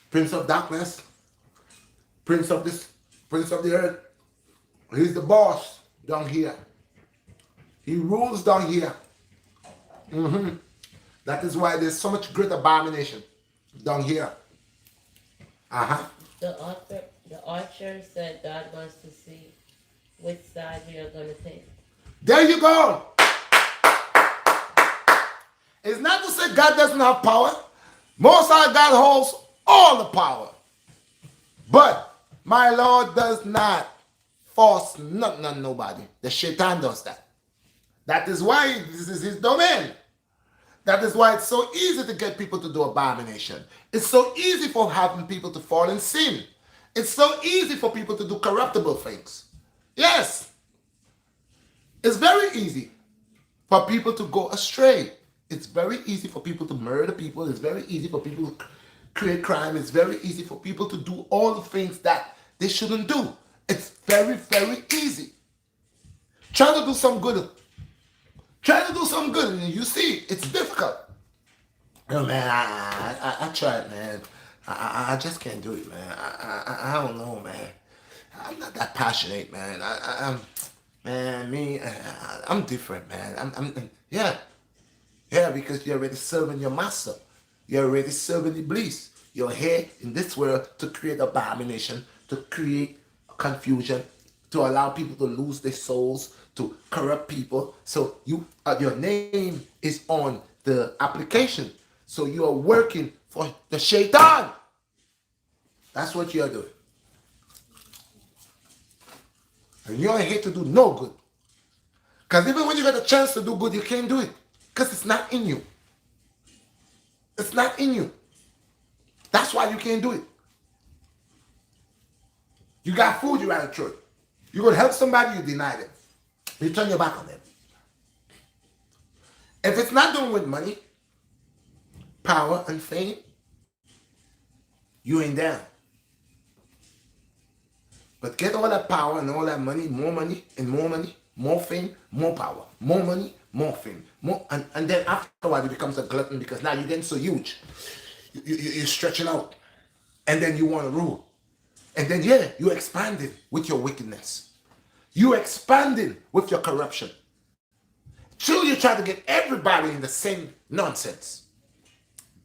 Prince of darkness. Prince of the earth. He's the boss down here. He rules down here. That is why there's so much great abomination down here. The archer said God wants to see which side we are going to take. There you go. It's not to say God doesn't have power. Most High God holds all the power. But my Lord does not force nothing on nobody. The Shaitan does that. That is why this is his domain. That is why it's so easy to get people to do abomination. It's so easy for having people to fall in sin. It's so easy for people to do corruptible things. Yes. It's very easy for people to go astray. It's very easy for people to murder people. It's very easy for people to create crime. It's very easy for people to do all the things that they shouldn't do. It's very, very easy. Try to do some good. Try to do some good, and you see, it's difficult. Oh man, I tried, man. I just can't do it, man. I don't know, man. I'm not that passionate, man. I'm different, man. Yeah, because you're already serving your master. You're already serving Iblis. You're here in this world to create abomination, to create confusion, to allow people to lose their souls, to corrupt people. So your name is on the application. So you are working for the Shaitan. That's what you are doing. And you are here to do no good. Because even when you get a chance to do good, you can't do it. Because it's not in you. It's not in you. That's why you can't do it. You got food, you rather throw it. You're going to help somebody, you deny them. You turn your back on them. If it's not doing with money, power, and fame, you ain't down. But get all that power and all that money, and more fame, more power, more money, more fame, more, and then afterward it becomes a glutton because now you're getting so huge. You're stretching out, and then you want to rule. And then, you're expanding with your wickedness. You're expanding with your corruption. Till you try to get everybody in the same nonsense.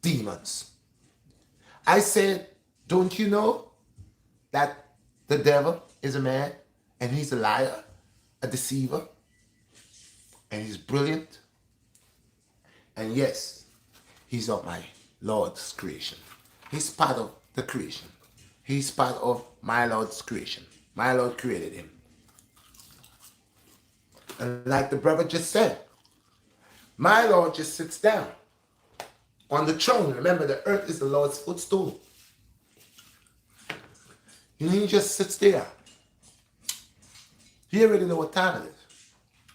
Demons. I said, don't you know that the devil is a man and he's a liar, a deceiver? and he's brilliant. And yes, he's of my Lord's creation. He's part of the creation. He's part of my Lord's creation. My Lord created him. And like the brother just said, my Lord just sits down on the throne. Remember, the earth is the Lord's footstool. And he just sits there. He already know what time it is.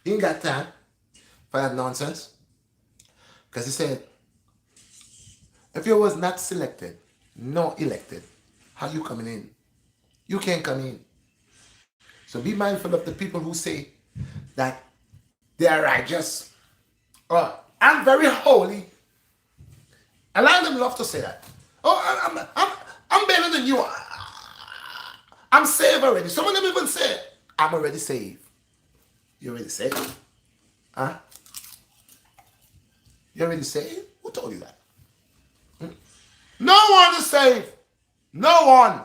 He ain't got time for that nonsense. Because he said, if you was not selected, nor elected, how you coming in? You can't come in. So be mindful of the people who say that they are righteous. Or I'm very holy. A lot of them love to say that. Oh, I'm better than you. I'm saved already. Some of them even say, I'm already saved. You already saved? Huh? You already saved? Who told you that? No one is saved. No one.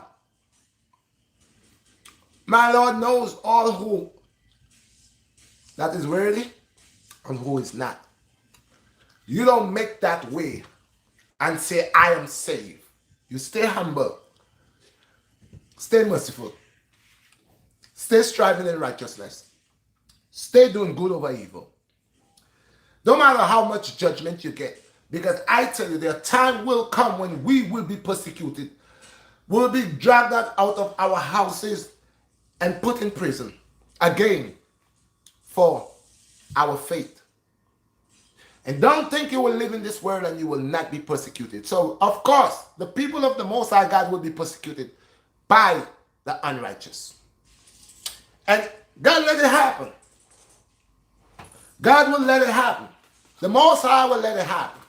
My Lord knows all who that is worthy and who is not. You don't make that way and say, I am saved. You stay humble. Stay merciful. Stay striving in righteousness. Stay doing good over evil. No matter how much judgment you get. Because I tell you, the time will come when we will be persecuted. We'll be dragged out of our houses and put in prison again for our faith. And don't think you will live in this world and you will not be persecuted. So, of course, the people of the Most High God will be persecuted by the unrighteous. And God let it happen. God will let it happen. The Most High will let it happen.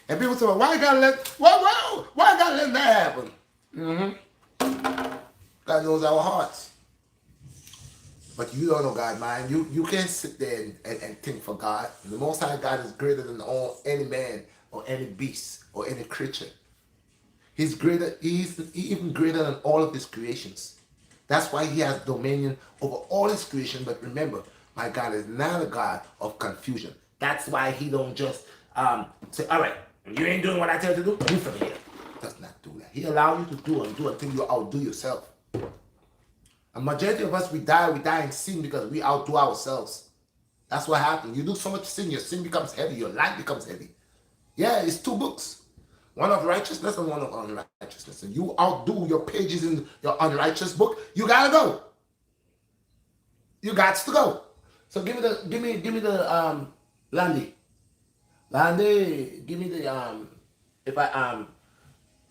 And people say, well, why God let that happen? God knows our hearts. But you don't know God's mind. You can't sit there and think for God. The Most High God is greater than any man or any beast or any creature. He's greater. He's even greater than all of his creations. That's why he has dominion over all his creation. But remember, my God is not a God of confusion. That's why he don't just say, all right, you ain't doing what I tell you to do, move from here. Does not do that. He allows you to do until you outdo yourself. A majority of us, we die in sin because we outdo ourselves. That's what happens. You do so much sin, your sin becomes heavy, your life becomes heavy. Yeah, it's two books. One of righteousness and one of unrighteousness. And you outdo your pages in your unrighteous book, you gotta go. You got to go. So give me the Landy. Landy, give me the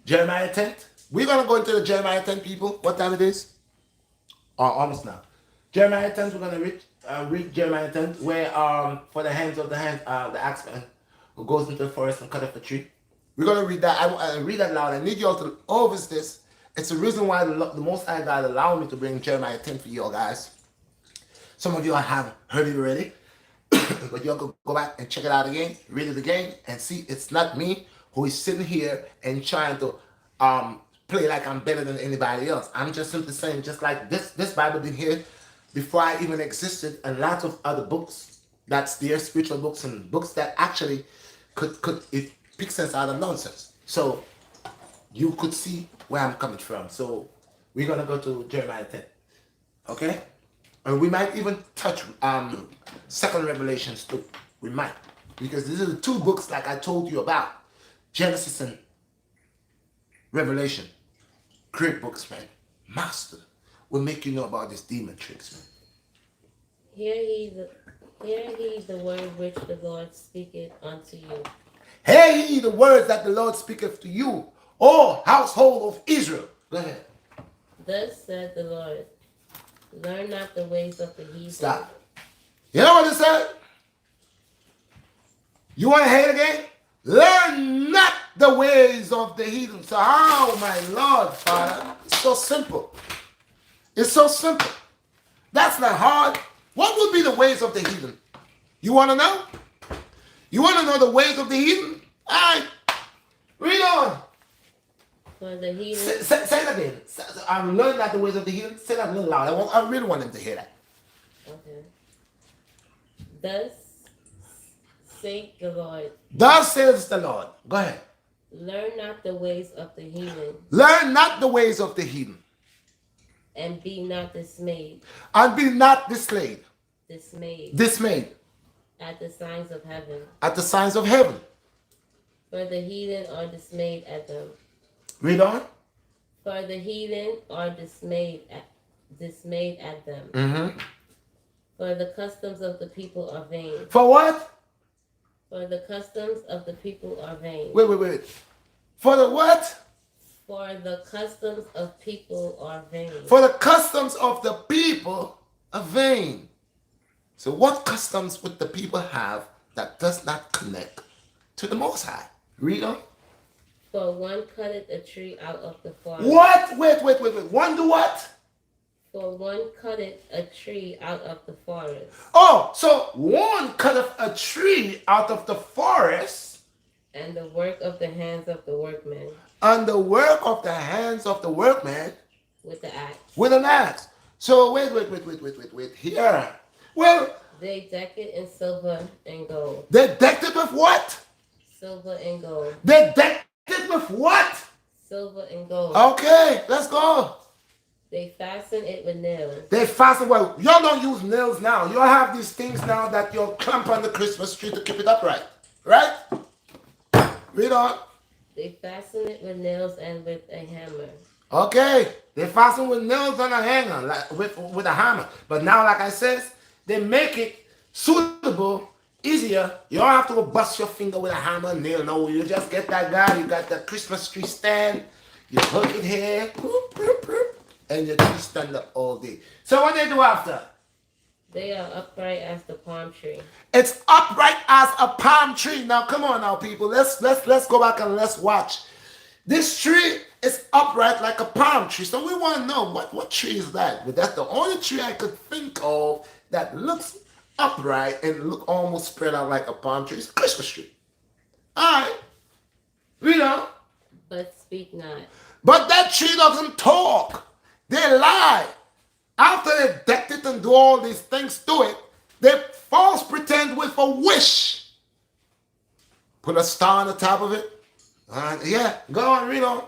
Jeremiah 10. We're gonna go into the Jeremiah 10, people. What time it is? Almost now. Jeremiah 10, we're gonna read Jeremiah 10, where for the axeman who goes into the forest and cut up the tree. We're gonna read that. I read that loud. I need you all to overse this. It's the reason why the Most High God allowed me to bring Jeremiah 10 for you all guys. Some of you have heard it already, but you'll go back and check it out again, read it again, and see it's not me who is sitting here and trying to play like I'm better than anybody else. I'm just simply saying, just like this Bible been here before I even existed, and lots of other books that's there, spiritual books and books that actually could it pick sense out of nonsense. So you could see where I'm coming from. So we're gonna go to Jeremiah 10. Okay? And we might even touch second Revelations too. We might. Because these are the two books like I told you about. Genesis and Revelation. Great books, man. Master will make you know about this demon tricks, man. Hear ye the word which the Lord speaketh unto you. Hear ye the words that the Lord speaketh to you, O household of Israel. Go ahead. Thus said the Lord, learn not the ways of the heathen. Stop. You know what it said? You want to hear it again? Learn not the ways of the heathen. So, oh my Lord, Father, it's so simple. It's so simple. That's not hard. What would be the ways of the heathen? You want to know? You want to know the ways of the heathen? All right. Read on. For the heathen. Say that again. I'm learning not the ways of the heathen. Say that a little loud. I really want them to hear that. Okay. Thus Saith the Lord, Thus says the Lord. Go ahead. learn not the ways of the heathen, Learn not the ways of the heathen, and be not dismayed, and be not dismayed, dismayed dismayed at the signs of heaven. at the signs of heaven. For the heathen are dismayed at them. Read on. For the heathen are dismayed at them. Mm-hmm. For the customs of the people are vain. For what? For the customs of the people are vain. Wait. For the what? For the customs of people are vain. For the customs of the people are vain. So what customs would the people have that does not connect to the Most High? Read on. For one cutteth a tree out of the forest. What? Wait. One do what? For one cutteth a tree out of the forest. Oh, so one cutteth a tree out of the forest, And the work of the hands of the workmen and the work of the hands of the workman with the axe. with an axe. So wait. Here. Well, They deck it in silver and gold. they decked it with what? Silver and gold. They decked it with what? Silver and gold. Okay, let's go. They fasten it with nails. They fasten. Well, y'all don't use nails now. Y'all have these things now that you'll clamp on the Christmas tree to keep it upright. Right? Read on. They fasten it with nails and with a hammer. Okay. They fasten with nails on a hanger, like with a hammer. But now, like I said, they make it suitable, easier. You don't have to go bust your finger with a hammer and nail. No, you just get that guy. You got the Christmas tree stand. You hook it here. And your tree stand up all day. So what they do after? They are upright as the palm tree. It's upright as a palm tree. Now, come on, now, people. Let's go back and let's watch. This tree is upright like a palm tree. So we want to know what tree is that? But that's the only tree I could think of that looks upright and look almost spread out like a palm tree. It's a Christmas tree. All right, read on. But speak not. But that tree doesn't talk. They lie. After they decked it and do all these things to it, they false pretend with a wish. Put a star on the top of it. Yeah, go on, read on.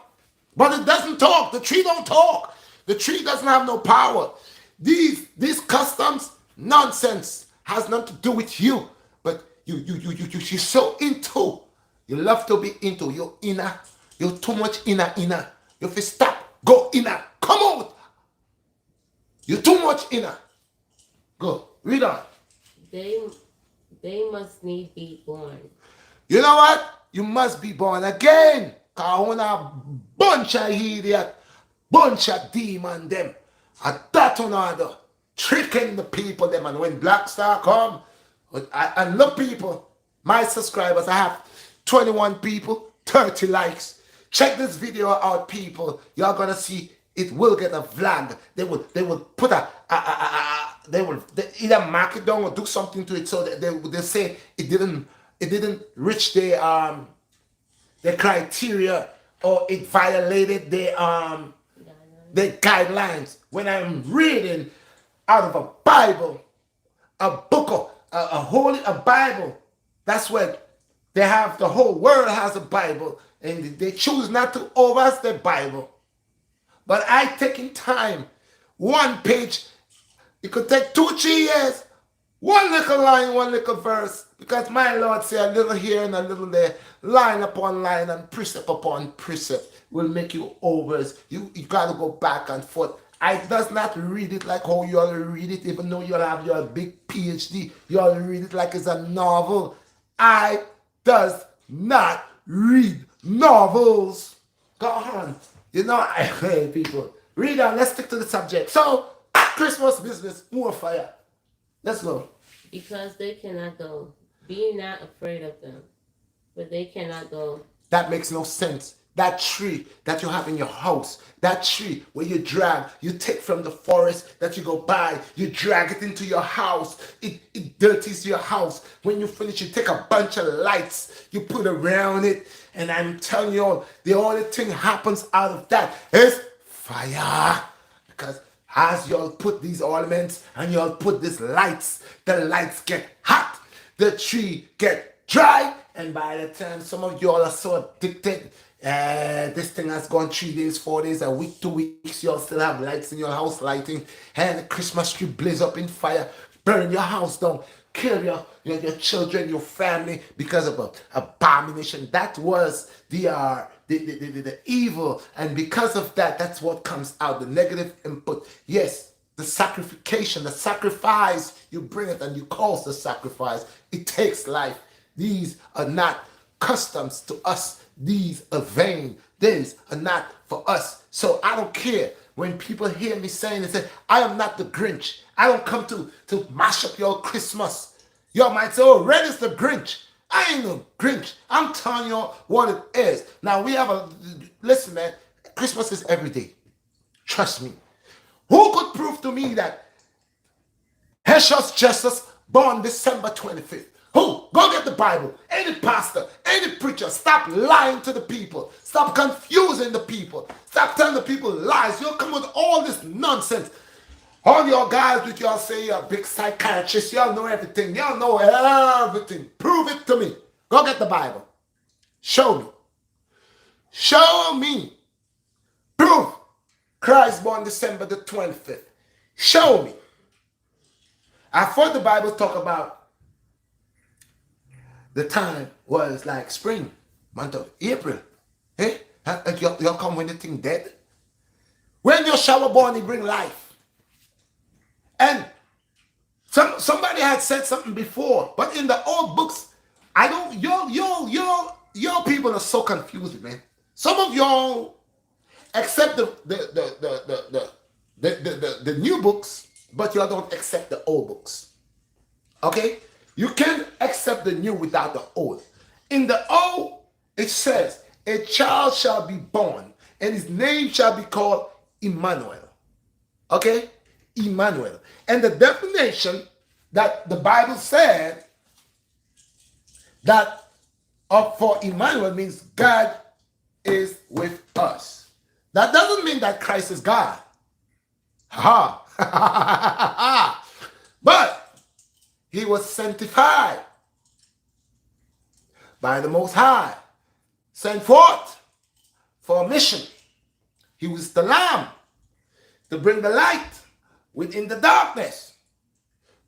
But it doesn't talk. The tree don't talk. The tree doesn't have no power. These customs, nonsense, has nothing to do with you. But you're so into. You love to be into. You're inner. You're too much inner. You feel stop. Go inner. Come out. You're too much inner. Go. Read on. They must need be born. You know what? You must be born again. Cause on a bunch of idiot, bunch of demon them. A that another. Tricking the people them. And when BlackStar come, and look people, my subscribers, I have 21 people, 30 likes. Check this video out, people. You're gonna see it will get a vlog. They will put they either mark it down or do something to it so that they say it didn't reach the criteria or it violated the guidelines. When I'm reading out of a Bible, a book, a Bible, that's what they have. The whole world has a Bible, and they choose not to overse the Bible. But I taking time, one page, it could take 2-3 years, one little line, one little verse, because my Lord say a little here and a little there, line upon line and precept upon precept will make you overs. You got to go back and forth. I does not read it like how you all read it, even though you all have your big PhD. You all read it like it's a novel. I does not read novels. Go on. You know, hey people, read on. Let's stick to the subject. So, Christmas business, more fire. Let's go. Because they cannot go. Be not afraid of them, for they cannot go. That makes no sense. That tree that you have in your house, that tree where you take from the forest that you go by, you drag it into your house. It dirties your house. When you finish, you take a bunch of lights, you put around it, and I'm telling you all, the only thing happens out of that is fire. Because as y'all put these ornaments and y'all put these lights, the lights get hot. The tree get dry. And by the time some of y'all are so addicted, this thing has gone 3 days, 4 days, a week, 2 weeks, y'all still have lights in your house lighting, and the Christmas tree blaze up in fire, burn your house down, kill your children, your family because of a abomination. That was the evil, and because of that, that's what comes out, the negative input. Yes, the sacrification, the sacrifice, you bring it and you cause the sacrifice. It takes life. These are not customs to us. These are vain. These are not for us. So I don't care when people hear me saying and say, I am not the Grinch. I don't come to mash up your Christmas. Y'all might say, oh, Red is the Grinch. I ain't no Grinch. I'm telling you what it is. Now we have listen, man, Christmas is every day. Trust me. Who could prove to me that Heshus Jesus born December 25th? Who? Go get the Bible. Any pastor, any preacher, stop lying to the people. Stop confusing the people. Stop telling the people lies. You'll come with all this nonsense. All your guys with y'all say you're a big psychiatrist. Y'all know everything. Y'all know everything. Prove it to me. Go get the Bible. Show me. Show me. Prove Christ born December the 25th. Show me. I thought the Bible talk about the time was like spring, month of April. Hey, y'all come when the thing dead. When your shower born, he bring life. And somebody had said something before, but in the old books, I don't. Your people are so confused, man. Some of y'all accept the new books, but y'all don't accept the old books. Okay? You can't accept the new without the old. In the old, it says, a child shall be born, and his name shall be called Emmanuel. Okay? Emmanuel. And the definition that the Bible said that for Emmanuel means God is with us. That doesn't mean that Christ is God. Ha ha. But he was sanctified by the Most High, sent forth for a mission. He was the Lamb to bring the light within the darkness.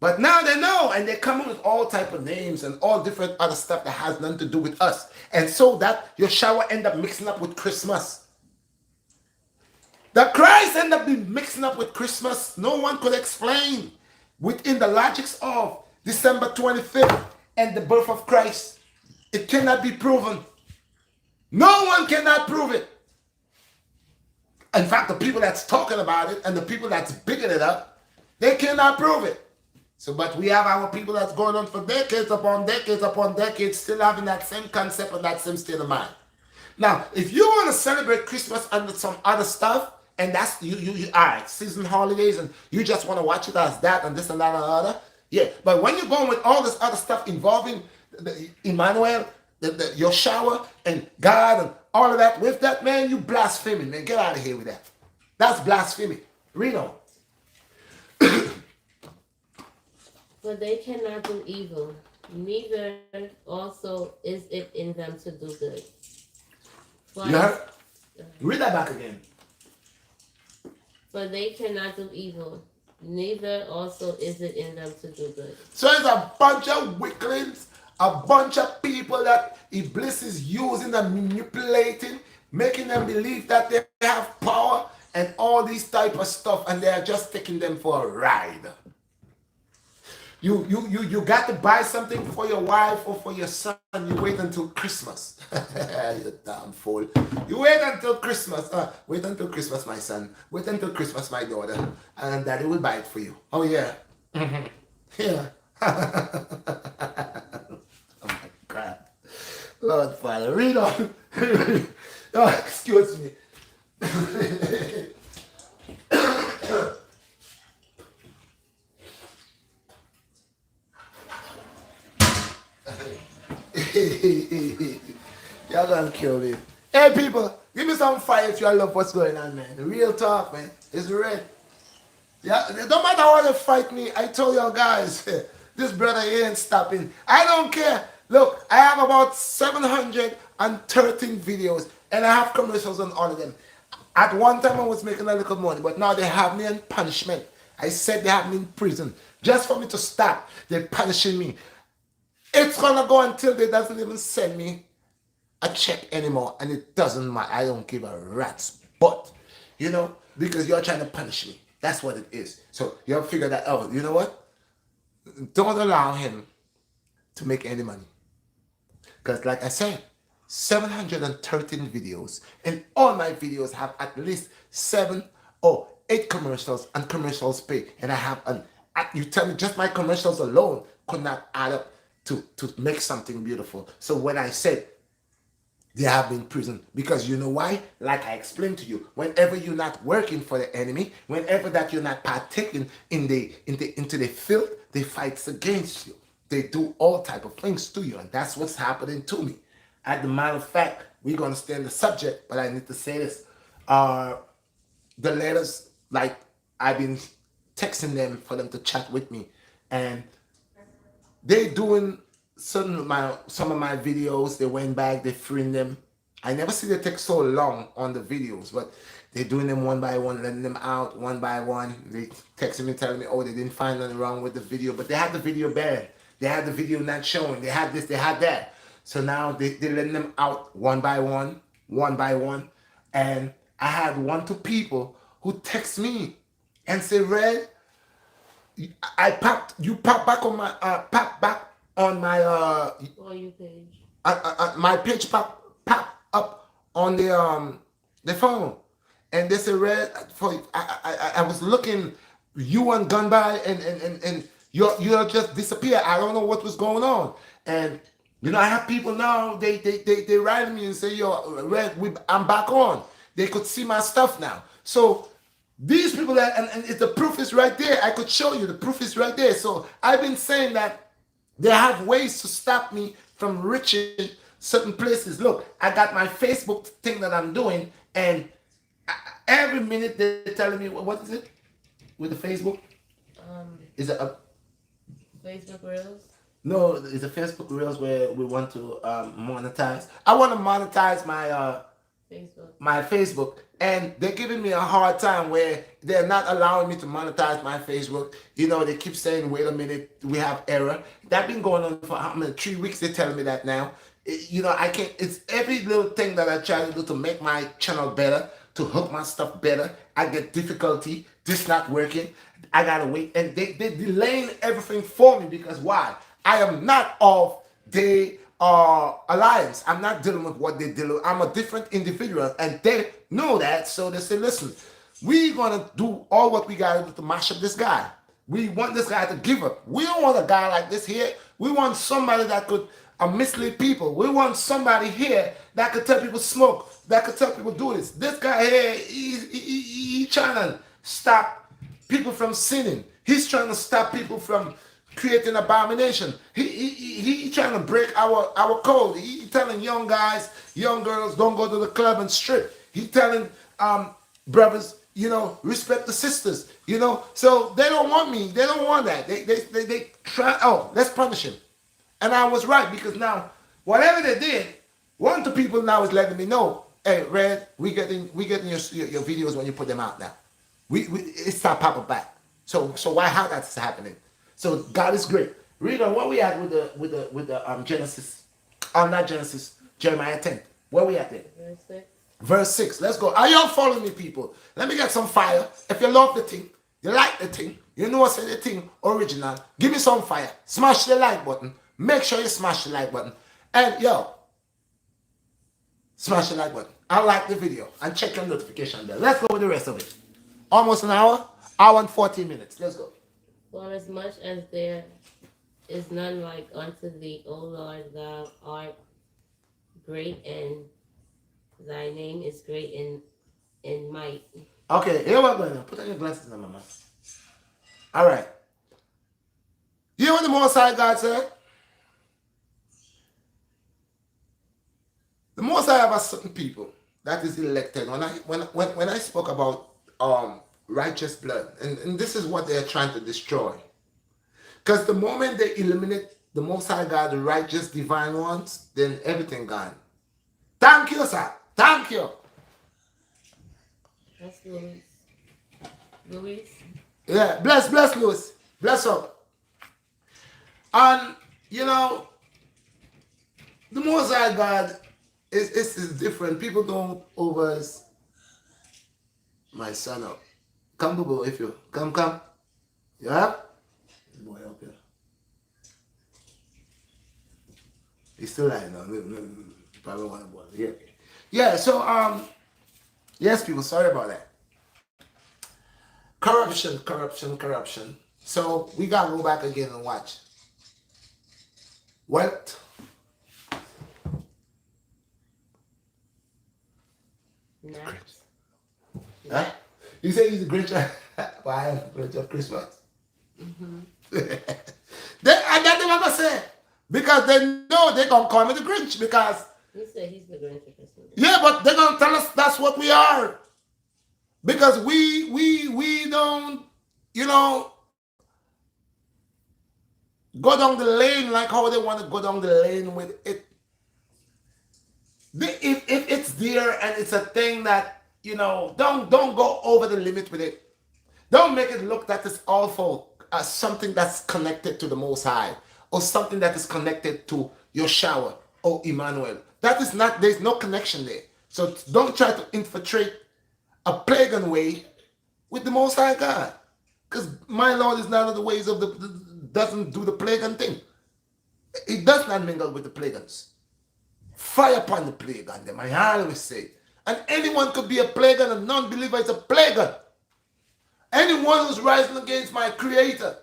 But now they know, and they come with all type of names and all different other stuff that has nothing to do with us. And so that your shower end up mixing up with Christmas. The Christ end up being mixing up with Christmas. No one could explain within the logics of December 25th and the birth of Christ. It cannot be proven. No one cannot prove it. In fact, the people that's talking about it and the people that's bigging it up, they cannot prove it. So, but we have our people that's going on for decades upon decades, still having that same concept and that same state of mind. Now, if you want to celebrate Christmas under some other stuff, and that's you all right, season holidays, and you just want to watch it as that and this and that and other, yeah. But when you're going with all this other stuff involving Emmanuel, your shower and God and all of that, with that, man, you blaspheming, man. Get out of here with that. That's blasphemy. Read on. For they cannot do evil, neither also is it in them to do good. You heard? Read that back again. For they cannot do evil, neither also is it in them to do good. So it's a bunch of wicklings, a bunch of people that Iblis is using and manipulating, making them believe that they have power and all these type of stuff, and they are just taking them for a ride. You got to buy something for your wife or for your son. You wait until Christmas. You damn fool. You wait until Christmas. Wait until Christmas, my son. Wait until Christmas, my daughter. And daddy will buy it for you. Oh, yeah. Mm-hmm. Yeah. Oh, my God. Lord, Father, read on. Oh, excuse me. Y'all gonna kill me. Hey people, give me some fire if you love what's going on, man. The real talk, man. It's red. Yeah, it don't matter how they fight me. I told y'all guys, this brother ain't stopping. I don't care. Look, I have about 713 videos and I have commercials on all of them. At one time I was making a little money, but now they have me in punishment. I said they have me in prison. Just for me to stop, they're punishing me. It's gonna go until they doesn't even send me a check anymore, and it doesn't matter. I don't give a rat's butt, because you're trying to punish me. That's what it is. So you have to figure that out. You know what? Don't allow him to make any money. Because, like I said, 713 videos, and all my videos have at least 7 or 8 commercials, and commercials pay. And I have you tell me just my commercials alone could not add up to make something beautiful. So when I said they have been in prison, because you know why? Like I explained to you, whenever you're not working for the enemy, whenever that you're not partaking into the filth, they fight against you. They do all type of things to you, and that's what's happening to me. As a matter of fact, we're gonna stay on the subject, but I need to say this. The letters, like I've been texting them for them to chat with me, and they doing some of my videos. They went back, they freeing them. I never see they take so long on the videos, but they're doing them one by one, letting them out one by one. They texting me, telling me, oh, they didn't find nothing wrong with the video, but they had the video banned. They had the video not showing. They had this, they had that. So now they're letting them out one by one, one by one. And I had 1 2 people who text me and say, Red, you popped back on my For you page. my page pop up on the phone, and they said, Red, for I was looking, you and gone by, and you just disappeared. I don't know what was going on. And I have people now, they write me and say, yo, Red, I'm back on. They could see my stuff now. So these people and the proof is right there. I could show you the proof is right there. So I've been saying that they have ways to stop me from reaching certain places. Look, I got my Facebook thing that I'm doing, and every minute they're telling me, what is it with the Facebook? Is it a Facebook Reels. no? It's a Facebook Reels where we want to monetize. I want to monetize my Facebook, and they're giving me a hard time where they're not allowing me to monetize my Facebook. They keep saying, wait a minute, we have error. That's been going on for how many 3 weeks. They're telling me that now. I can't. It's every little thing that I try to do to make my channel better, to hook my stuff better. I get difficulty. This not working. I gotta wait, and they're delaying everything for me, because why? I am not of the alliance. I'm not dealing with what they deal with. I'm a different individual, and they know that. So they say, listen, we're gonna do all what we gotta do to mash up this guy. We want this guy to give up. We don't want a guy like this here. We want somebody that could mislead people. We want somebody here that could tell people smoke, that could tell people do this. This guy here, he trying to stop people from sinning. He's trying to stop people from creating abomination. He trying to break our code. He telling young guys, young girls, don't go to the club and strip. He telling brothers, respect the sisters. So they don't want me. They don't want that. They try. Oh, let's punish him. And I was right, because now whatever they did, 1 2 people now is letting me know, hey, Red, we getting your videos when you put them out now. It's not popping back. So why how that's happening? So God is great. Read on what we at with the Genesis, not Genesis, Jeremiah 10. Where we at there? Verse 6. Verse 6. Let's go. Are y'all following me, people? Let me get some fire. If you love the thing, you like the thing, you know what's the thing original, give me some fire. Smash the like button. Make sure you smash the like button. And smash the like button. I like the video. And check your notification bell. Let's go with the rest of it. Almost an hour and 14 minutes. Let's go. For as much as there is none like unto thee, O Lord, thou art great, and thy name is great in might. Okay, here we're going now. Put on your glasses on, mama. All right. You hear what the Most High God said? The Most High have a certain people that is elected. When I spoke about righteous blood, and this is what they are trying to destroy. Because the moment they eliminate the Most High God, the righteous, divine ones, then everything gone. Thank you, sir. Thank you. That's Louis. Louis. Yeah, bless Louis. Bless up. And, you know, the Most High God is different. People don't over my son up. Come, Boo, if you come. Yeah? Boy up here. He's still lying now. Probably want to bother. Yeah. Yeah, so yes, people, sorry about that. Corruption. So we gotta go back again and watch. What? Not. Huh? You say he's a Grinch? Why am a Grinch of Christmas? Mm-hmm. I got them gonna say because they know they're gonna call me the Grinch because You said he's the Grinch of Christmas. yeah, but they're gonna tell us that's what we are because we don't go down the lane like how they want to go down the lane with it. If it's there and it's a thing that don't go over the limit with it. Don't make it look that it's awful as something that's connected to the Most High or something that is connected to your shower or Emmanuel. That is not, there's no connection there. So don't try to infiltrate a pagan way with the Most High God. Because my Lord is not of the ways of doesn't do the pagan thing. He does not mingle with the pagans. Fire upon the pagan, them. I always say. And anyone could be a pagan, a non-believer is a pagan. Anyone who's rising against my creator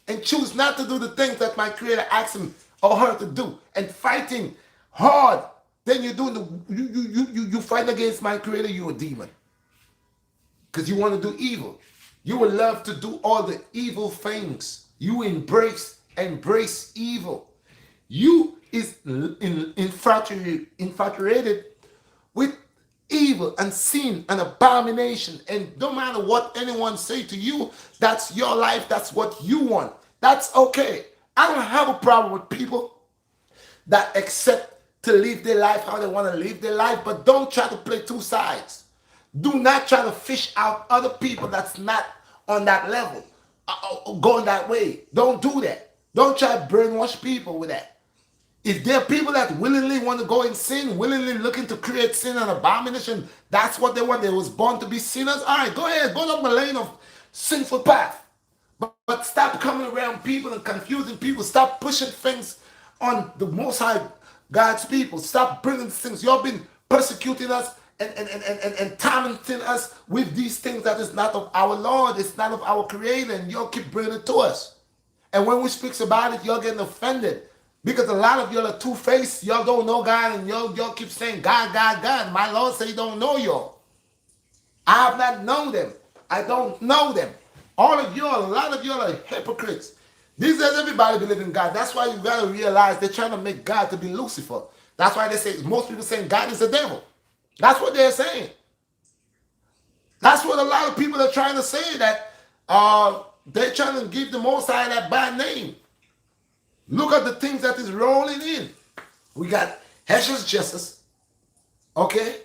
and choose not to do the things that my creator asks him or her to do and fighting hard, then you're doing you fight against my creator, you're a demon. Because you want to do evil. You will love to do all the evil things. You embrace evil. You is infatuated with evil and sin and abomination, and no matter what anyone say to you, that's your life, that's what you want, that's okay. I don't have a problem with people that accept to live their life how they want to live their life, but don't try to play two sides. Do not try to fish out other people that's not on that level, going that way. Don't do that. Don't try to brainwash people with that. If there are people that willingly want to go in sin, willingly looking to create sin and abomination, that's what they want. They was born to be sinners. All right, go ahead, go down the lane of sinful path. But stop coming around people and confusing people. Stop pushing things on the Most High God's people. Stop bringing things. You've been persecuting us and tormenting us with these things that is not of our Lord. It's not of our Creator, and y'all keep bringing it to us. And when we speak about it, y'all getting offended. Because a lot of y'all are two-faced. Y'all don't know God, and y'all keep saying, God, God, God. My Lord say he don't know y'all. I have not known them. I don't know them. All of y'all, a lot of y'all are hypocrites. These days, everybody believe in God. That's why you got to realize they're trying to make God to be Lucifer. That's why they say, most people saying God is the devil. That's what they're saying. That's what a lot of people are trying to say, that they're trying to give the Most High that bad name. Look at the things that is rolling in. We got Hesh's justice, okay?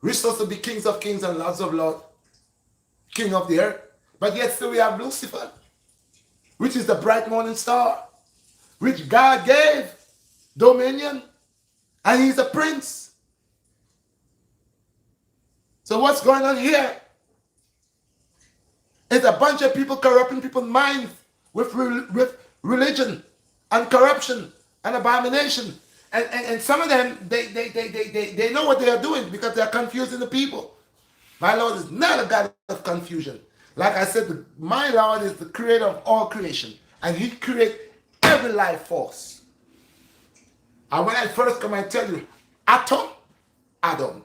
We're supposed to be kings of kings and lords of lords, king of the earth. But yet still we have Lucifer, which is the bright morning star, which God gave dominion, and he's a prince. So what's going on here? It's a bunch of people corrupting people's minds with religion and corruption and abomination. And some of them, they know what they are doing because they are confusing the people. My Lord is not a God of confusion. Like I said, my Lord is the creator of all creation. And he created every life force. And when I first come and tell you, atom, Adam.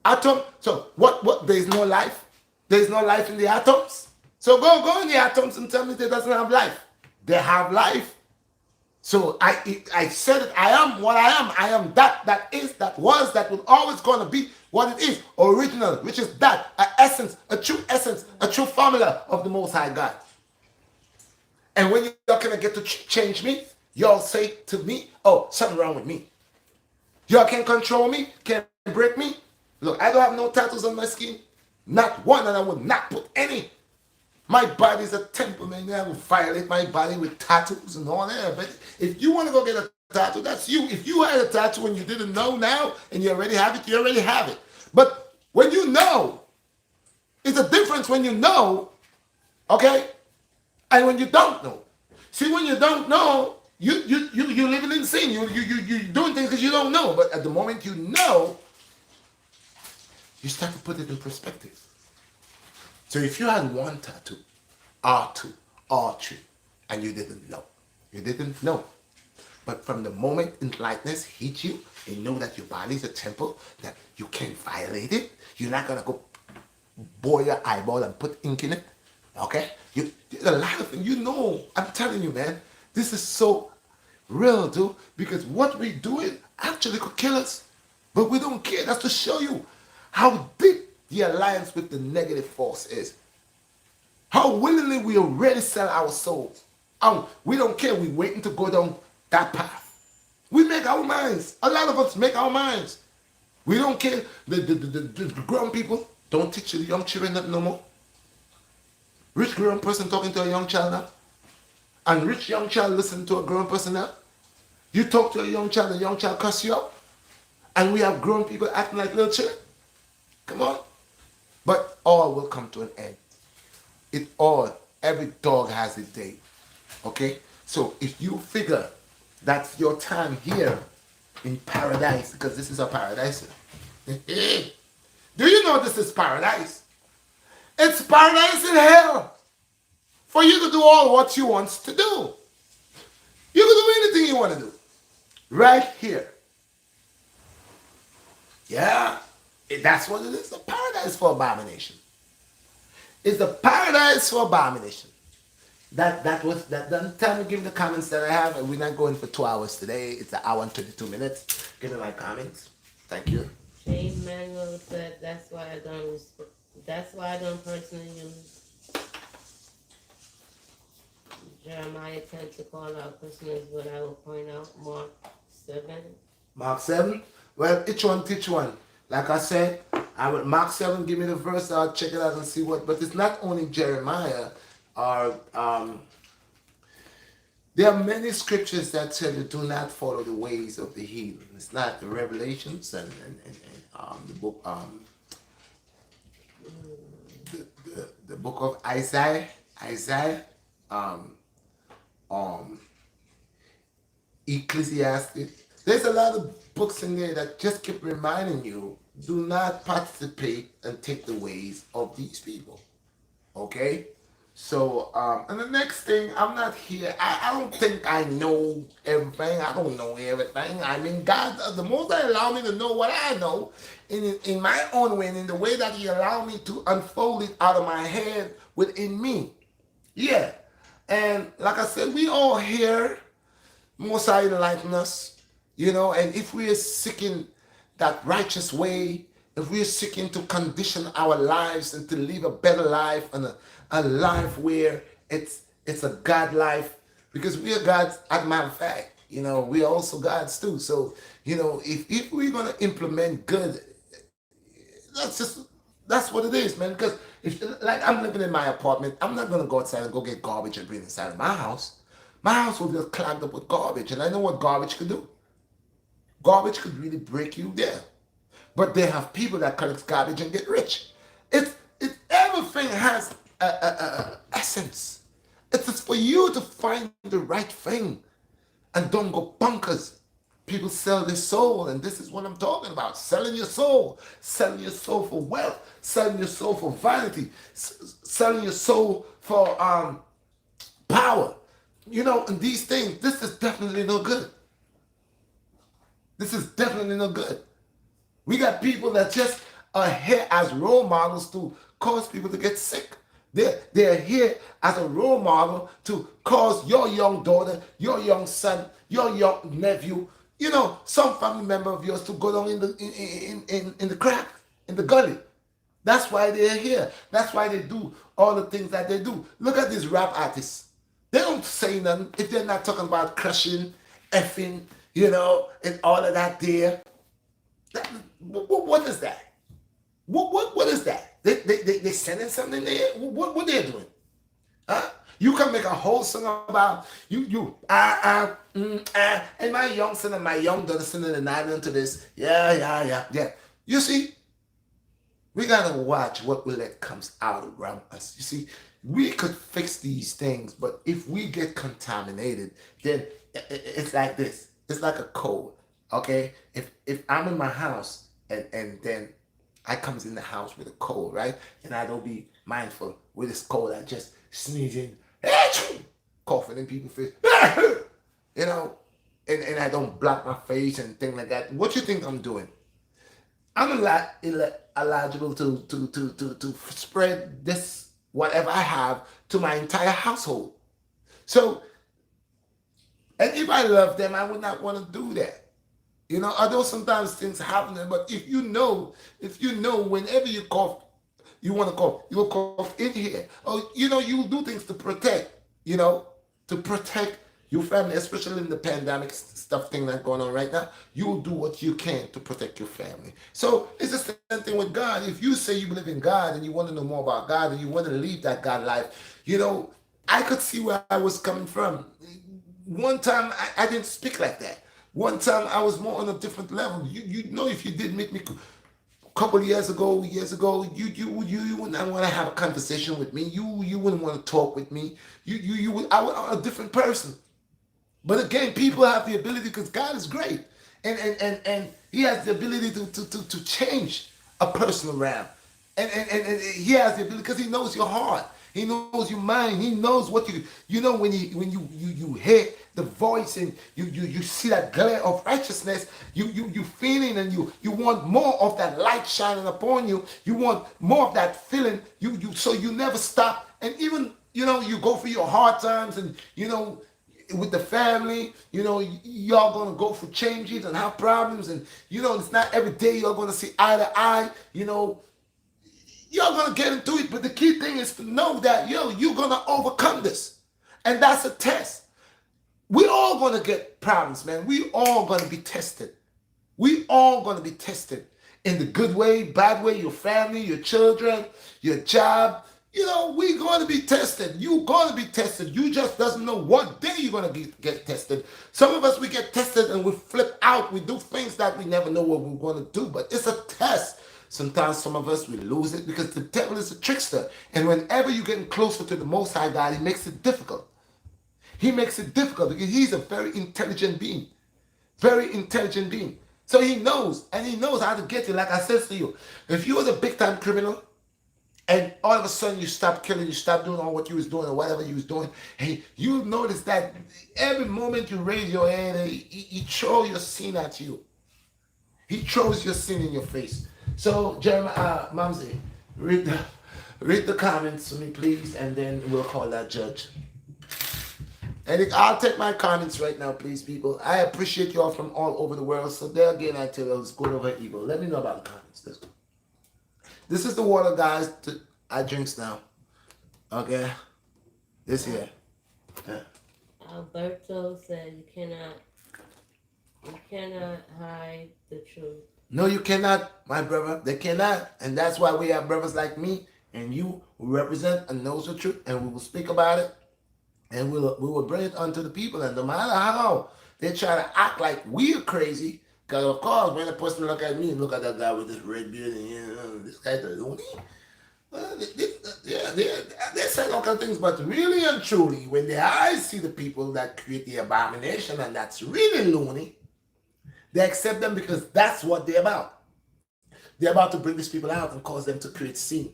Atom, so what, there is no life? There is no life in the atoms? So go in the atoms and tell me they doesn't have life. They have life. So I said it, I am what I am. I am that is, that was, that will always going to be what it is. Original, which is that, essence, a true formula of the Most High God. And when you're not going to get to change me, Y'all say to me, oh, something wrong with me. Y'all can't control me, can't break me. Look, I don't have no tattoos on my skin. Not one, and I will not put any. My body is a temple, man. I will violate my body with tattoos and all that. But if you want to go get a tattoo, that's you. If you had a tattoo and you didn't know now and you already have it, you already have it. But when you know, it's a difference when you know, okay, and when you don't know. See, when you don't know, you living in sin. You doing things because you don't know. But at the moment you know, you start to put it in perspective. So if you had one tattoo, or two, or three, and you didn't know. But from the moment enlightenment hit you, you know that your body is a temple, that you can't violate it. You're not gonna go bore your eyeball and put ink in it. Okay? There's a lot of things. You know, I'm telling you, man, this is so real, dude, because what we do it actually could kill us. But we don't care. That's to show you how deep the alliance with the negative force is. How willingly we already sell our souls. We don't care. We're waiting to go down that path. We make our minds. A lot of us make our minds. We don't care. The grown people don't teach the young children that no more. Rich grown person talking to a young child now. And rich young child listening to a grown person now. You talk to a young child, the young child cuss you out. And we have grown people acting like little children. Come on. But all will come to an end. It all, every dog has its day. Okay? So if you figure that's your time here in paradise, because this is a paradise. Do you know this is paradise? It's paradise in hell. For you to do all what you want to do. You can do anything you want to do. Right here. Yeah. That's what it is. A paradise for abomination. It's the paradise for abomination. That time to give the comments that I have. We're not going for 2 hours today. It's an hour and 22 minutes. Give me my comments. Thank you. Shane Manuel said that's why I don't personally use Jeremiah 10 to call out Christians, but I will point out Mark 7. Mark 7? Well, each one teach one. Like I said, I would Mark 7, give me the verse, I'll check it out and see what. But it's not only Jeremiah, or there are many scriptures that tell you do not follow the ways of the heathen. It's not the Revelations and the book the book of Isaiah, um, Ecclesiastes. There's a lot of books in there that just keep reminding you, do not participate and take the ways of these people. Okay? So, and the next thing, I'm not here. I don't think I know everything. I don't know everything. I mean, God, the most I allow me to know what I know in my own way, and in the way that He allowed me to unfold it out of my head within me. Yeah. And like I said, we all here, most High enlighten us, and if we are seeking that righteous way, if we are seeking to condition our lives and to live a better life and a life where it's a God life, because we are God's, as a matter of fact, we are also God's too. So, if we're gonna implement good, that's what it is, man. Because if like I'm living in my apartment, I'm not gonna go outside and go get garbage and bring it inside of my house. My house will be clogged up with garbage, and I know what garbage could do. Garbage could really break you there. But they have people that collect garbage and get rich. Everything has a essence. It's for you to find the right thing and don't go bonkers. People sell their soul, and this is what I'm talking about. Selling your soul for wealth, selling your soul for vanity, selling your soul for power. And these things, this is definitely no good. This is definitely no good. We got people that just are here as role models to cause people to get sick. They're here as a role model to cause your young daughter, your young son, your young nephew, some family member of yours to go down in the crack, in the gully. That's why they're here. That's why they do all the things that they do. Look at these rap artists. They don't say nothing if they're not talking about crushing, effing, and all of that there. What is that? What is that? They sending something there? What they're doing? Huh? You can make a whole song about and my young son and my young daughter sending an island to this. Yeah, yeah, yeah, yeah. You see, we gotta watch what will let comes out around us. You see, we could fix these things, but if we get contaminated, then it's like this. It's like a cold. Okay? If I'm in my house and then I comes in the house with a cold, right? And I don't be mindful with this cold, I just sneezing, coughing in people's face, you know, and I don't block my face and things like that. What you think I'm doing? I'm eligible to spread this whatever I have to my entire household. So, and if I love them, I would not want to do that. Although sometimes things happen, but if you know, whenever you cough, you want to cough, you'll cough in here. Or, you'll do things to protect, to protect your family, especially in the pandemic stuff thing that's going on right now. You'll do what you can to protect your family. So it's the same thing with God. If you say you believe in God and you want to know more about God and you want to live that God life, I could see where I was coming from. One time I didn't speak like that. One time I was more on a different level. If you did meet me a couple of years ago, you would not want to have a conversation with me. You wouldn't want to talk with me. I'm a different person. But again, people have the ability because God is great, and He has the ability to change a person around, and He has the ability because He knows your heart, He knows your mind, He knows what when you hear the voice and you see that glare of righteousness, you feeling and you want more of that light shining upon you, you want more of that feeling, so you never stop, and even you go through your hard times and with the family, y'all gonna go through changes and have problems, and it's not every day you're gonna see eye to eye. You're gonna get into it, but the key thing is to know that you're gonna overcome this, and that's a test. We all gonna get problems, man. We all gonna be tested. We all gonna be tested in the good way, bad way. Your family, your children, your job. We're going to be tested. You're going to be tested. You just doesn't know what day you're going to get tested. Some of us, we get tested and we flip out. We do things that we never know what we're going to do. But it's a test. Sometimes some of us, we lose it because the devil is a trickster. And whenever you're getting closer to the Most High God, He makes it difficult. He makes it difficult because He's a very intelligent being. Very intelligent being. So He knows. And He knows how to get you. Like I said to you, if you was a big-time criminal, and all of a sudden you stop killing, you stop doing all what you was doing or whatever you was doing, and you notice that every moment you raise your hand, he throws your sin at you. He throws your sin in your face. So Jeremiah, Mamzi, read the comments to me, please, and then we'll call that judge. And I'll take my comments right now, please, people. I appreciate you all from all over the world. So there again, I tell you, it's good over evil. Let me know about the comments. Let's go. This is the water, guys. I drinks now. Okay. This here. Yeah. Alberto said you cannot hide the truth. No, you cannot, my brother. They cannot. And that's why we have brothers like me and you who represent and knows the truth, and we will speak about it, and we will bring it unto the people. And no matter how they try to act like we're crazy, because of course when a person look at me and look at that guy with this red beard and this guy's a loony, they say all kind of things, but really and truly, when their eyes see the people that create the abomination and that's really loony, they accept them because that's what they're about. They're about to bring these people out and cause them to create sin.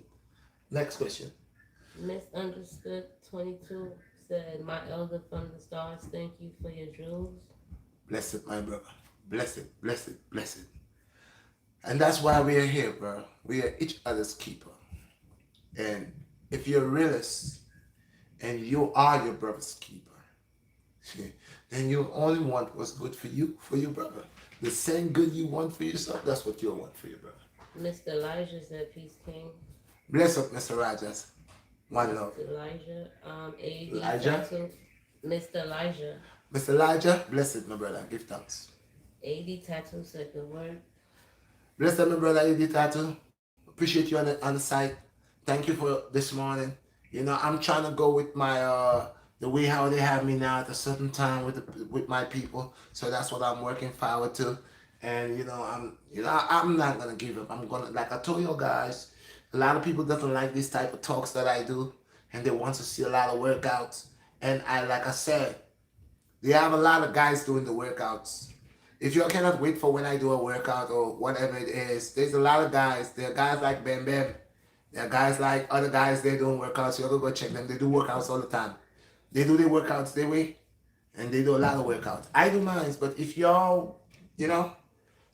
Next question. Misunderstood 22 said, "My elder from the stars, thank you for your jewels." Blessed, my brother. Blessed, blessed, blessed. And that's why we are here, bro. We are each other's keeper. And if you're a realist and you are your brother's keeper, then you only want what's good for you, for your brother. The same good you want for yourself, that's what you'll want for your brother. Mr. Elijah said, "Peace, King." Bless up, Mr. Rajas. One love. Elijah. AD Elijah? Tattoo. Mr. Elijah. Mr. Elijah, bless it, my brother. Give thanks. AD Tattoo said good word. Bless it, my brother. Eddie Tattoo. Appreciate you on the site. Thank you for this morning. You know, I'm trying to go with my the way how they have me now at a certain time with my people. So that's what I'm working forward to. And I'm not gonna give up. I'm gonna, like I told you guys, a lot of people doesn't like this type of talks that I do, and they want to see a lot of workouts. And like I said, they have a lot of guys doing the workouts. If you cannot wait for when I do a workout or whatever it is, there's a lot of guys. There are guys like Bam Bam. There are guys like other guys, they're doing workouts. You gotta go check them. They do workouts all the time. They do their workouts their way, and they do a lot of workouts. I do mine, but if y'all, you know,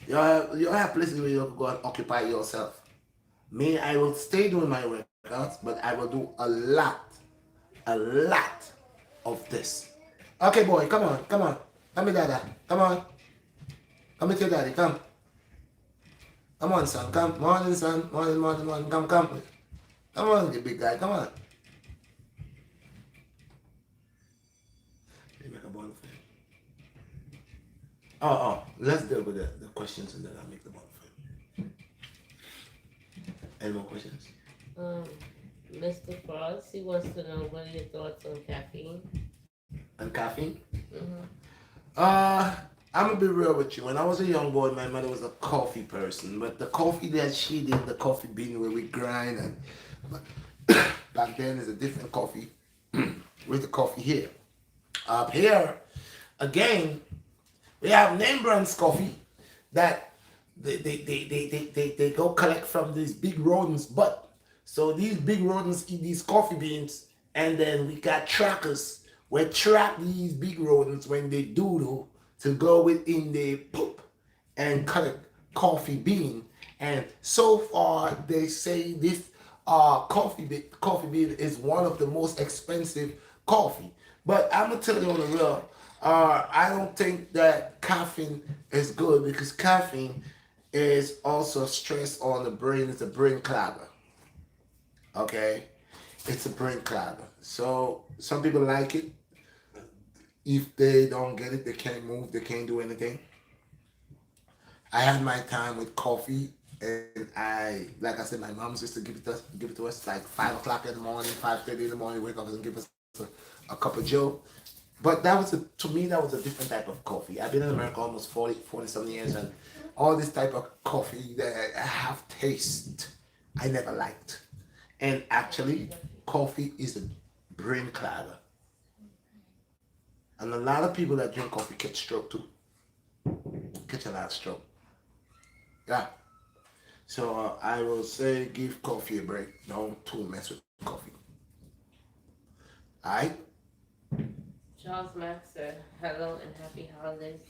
y'all have places where you can go and occupy yourself. Me, I will stay doing my workouts, but I will do a lot of this. Okay, boy, come on, come on. Come here, dada. Come on. Come with your daddy, come. Come on, son, come. Morning, son. Morning, morning, morning. Come, come. Come on, you big guy, come on. Let me make a ball for you. Let's deal with the questions and then I'll make the ball for you. Any more questions? Um, Mr. Frost, he wants to know what are your thoughts on caffeine? And caffeine? Mm-hmm. Uh, I'm gonna be real with you. When I was a young boy, my mother was a coffee person, but the coffee that she did, the coffee bean where we grind, and back then is a different coffee with the coffee here. Up here, again, we have name brands coffee that they go collect from these big rodents, but so these big rodents eat these coffee beans, and then we got trackers where track these big rodents when they doodle to go within the poop and collect coffee bean. And so far, they say this coffee bean is one of the most expensive coffee. But I'm gonna tell you on the real, I don't think that caffeine is good because caffeine is also stress on the brain. It's a brain clogger. Okay, it's a brain clogger. So some people like it. If they don't get it, they can't move. They can't do anything. I had my time with coffee, and like I said, my mom used to give it to us like 5 o'clock in the morning, 5:30 in the morning. Wake up and give us a cup of Joe. But to me that was a different type of coffee. I've been in America almost 40 some years, and all this type of coffee that I have taste, I never liked. And actually, coffee is a brain clogger, and a lot of people that drink coffee catch stroke too. Catch a lot of stroke. Yeah. So I will say give coffee a break. Don't too mess with coffee. Alright? Charles Mack said hello and happy holidays.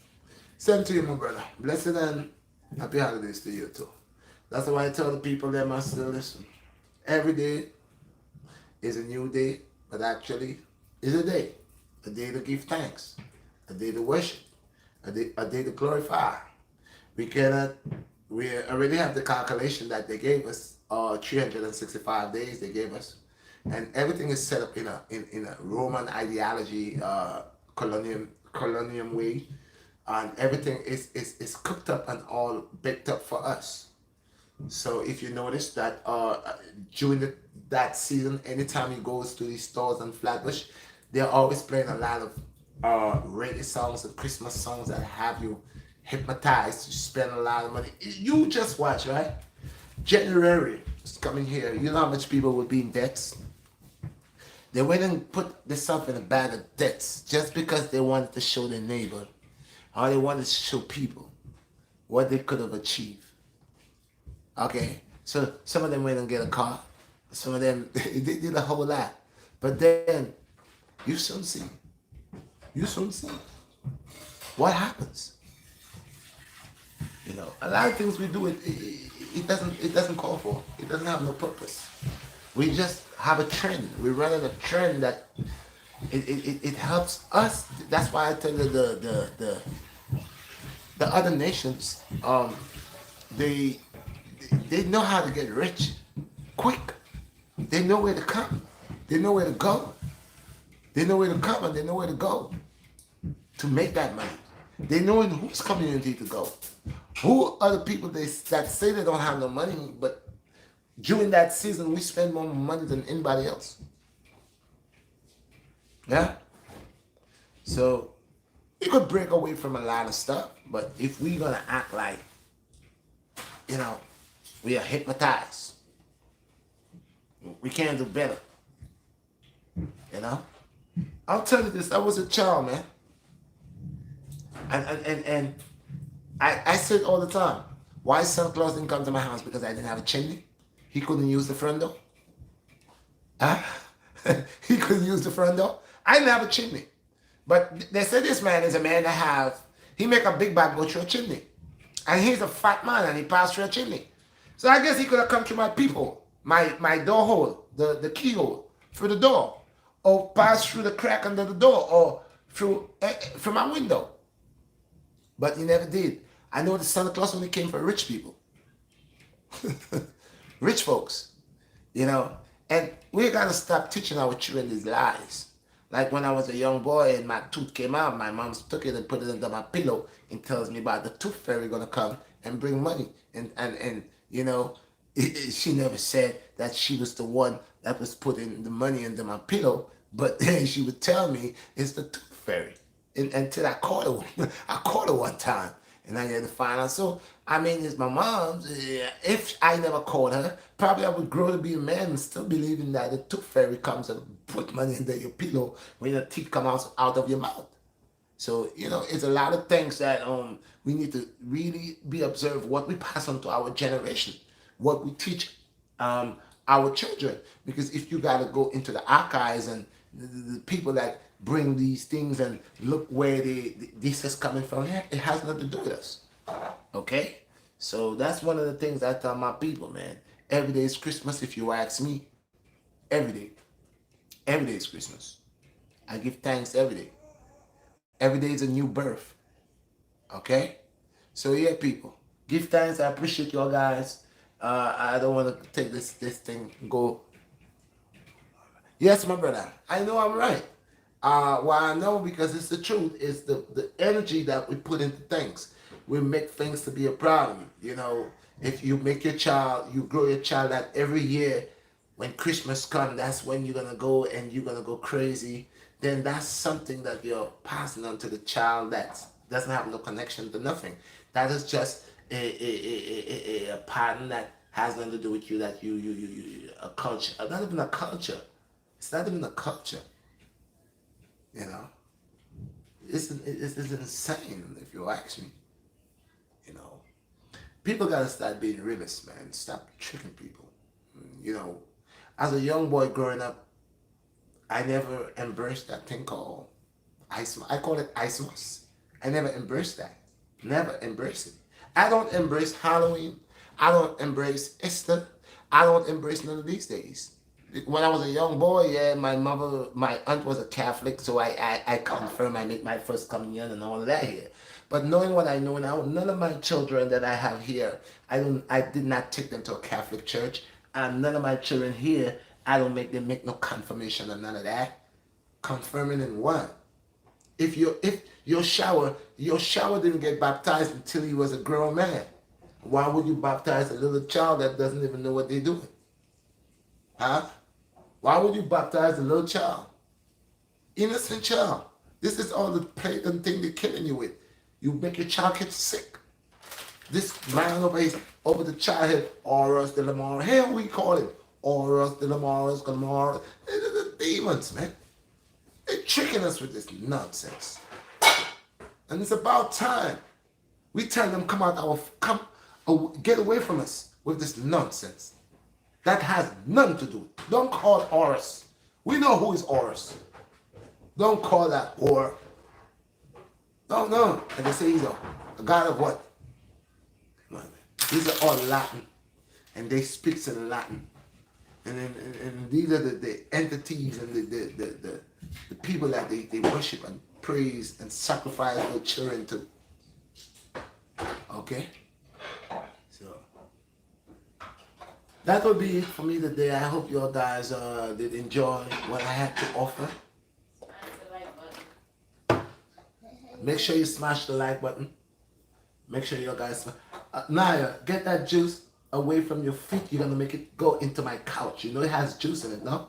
Same to you, my brother. Blessed and happy holidays to you too. That's why I tell the people they must still listen. Every day is a new day, but actually is a day. A day to give thanks. A day to worship. A day to glorify. We cannot we already have the calculation that they gave us, 365 days they gave us. And everything is set up in a Roman ideology, colonium way, and everything is cooked up and all baked up for us. So if you notice that during that season, anytime he goes to these stores in Flatbush, they're always playing a lot of reggae songs and Christmas songs that have you hypnotized. You spend a lot of money. You just watch, right? January is coming here. You know how much people will be in debts? They went and put themselves in a bag of debts just because they wanted to show their neighbor or they wanted to show people what they could have achieved. Okay? So some of them went and get a car. Some of them, they did a whole lot. But then, you soon see. You soon see. What happens? A lot of things we do, it doesn't call for. It doesn't have no purpose. We just have a trend. We're running a trend that it helps us. That's why I tell you the other nations, they they know how to get rich quick. They know where to come. They know where to go. They know where to come and they know where to go to make that money. They know in whose community to go. Who are the people that say they don't have no money, but during that season we spend more money than anybody else? Yeah? So you could break away from a lot of stuff, but if we're gonna act like, you know, we are hypnotized, we can't do better. You know? I'll tell you this, I was a child, man. And I say it all the time. Why Santa Claus didn't come to my house? Because I didn't have a chimney. He couldn't use the front door. Huh? He couldn't use the front door. I didn't have a chimney. But they say this man is a man that he make a big bag go through a chimney. And he's a fat man and he passed through a chimney. So I guess he could have come through my peephole, my door hole, the keyhole, through the door. Or passed through the crack under the door or through my window. But he never did. I know the Santa Claus only came for rich people. Rich folks. You know. And we got to stop teaching our children these lies. Like when I was a young boy and my tooth came out, my mom took it and put it under my pillow and tells me about the tooth fairy going to come and bring money. And you know, she never said that she was the one that was putting the money under my pillow, but then she would tell me it's the tooth fairy. Until I caught her, I caught her one time, and I had to find out. So I mean, it's my mom's. If I never caught her, probably I would grow to be a man and still believing that the tooth fairy comes and put money under your pillow when your teeth come out of your mouth. So you know, it's a lot of things that we need to really be observed what we pass on to our generation, what we teach our children. Because if you got to go into the archives and the people that bring these things and look where this is coming from, it has nothing to do with us. Okay? So that's one of the things I tell my people, man. Every day is Christmas, if you ask me. Every day. Every day is Christmas. I give thanks every day. Every day is a new birth. Okay? So yeah, people. Give thanks. I appreciate y'all guys. I don't want to take this thing and go. Yes, my brother. I know I'm right. Why I know, because it's the truth. It's the energy that we put into things. We make things to be a problem. You know, if you make your child, you grow your child that every year when Christmas comes, that's when you're going to go and you're going to go crazy. Then that's something that you're passing on to the child that doesn't have no connection to nothing. That is just a pattern that has nothing to do with you, that you a culture. Not even a culture. It's not even a culture. You know, it's insane if you ask me. You know, people gotta start being realists, man. Stop tricking people. You know, as a young boy growing up, I never embraced that thing called ice. I call it Ismas. I never embraced that. Never embraced it. I don't embrace Halloween. I don't embrace Easter. I don't embrace none of these days. When I was a young boy, yeah, my aunt was a Catholic, so I confirm, I make my first communion and all of that here. But knowing what I know now, none of my children that I have here, I did not take them to a Catholic church, and none of my children here, I don't make them make no confirmation or none of that. Confirming in what? If your shower didn't get baptized until he was a grown man, why would you baptize a little child that doesn't even know what they're doing? Huh? Why would you baptize a little child? Innocent child. This is all the pagan thing they're killing you with. You make your child get sick. This man over the child head, Auras de la Mora. Here we call it Auras de la Mora, Gamora. They're the demons, man. They're tricking us with this nonsense. And it's about time we tell them get away from us with this nonsense. That has nothing to do. Don't call Horus. We know who is Horus. Don't call that or. No. And they say he's a god of what? These are all Latin. And they speak in Latin. And these are the entities and the people that they worship and praise and sacrifice their children to. Okay? So that will be it for me today. I hope you all guys did enjoy what I had to offer. Make sure you smash the like button. Make sure you guys. Naya, get that juice away from your feet. You're gonna make it go into my couch. You know it has juice in it, no?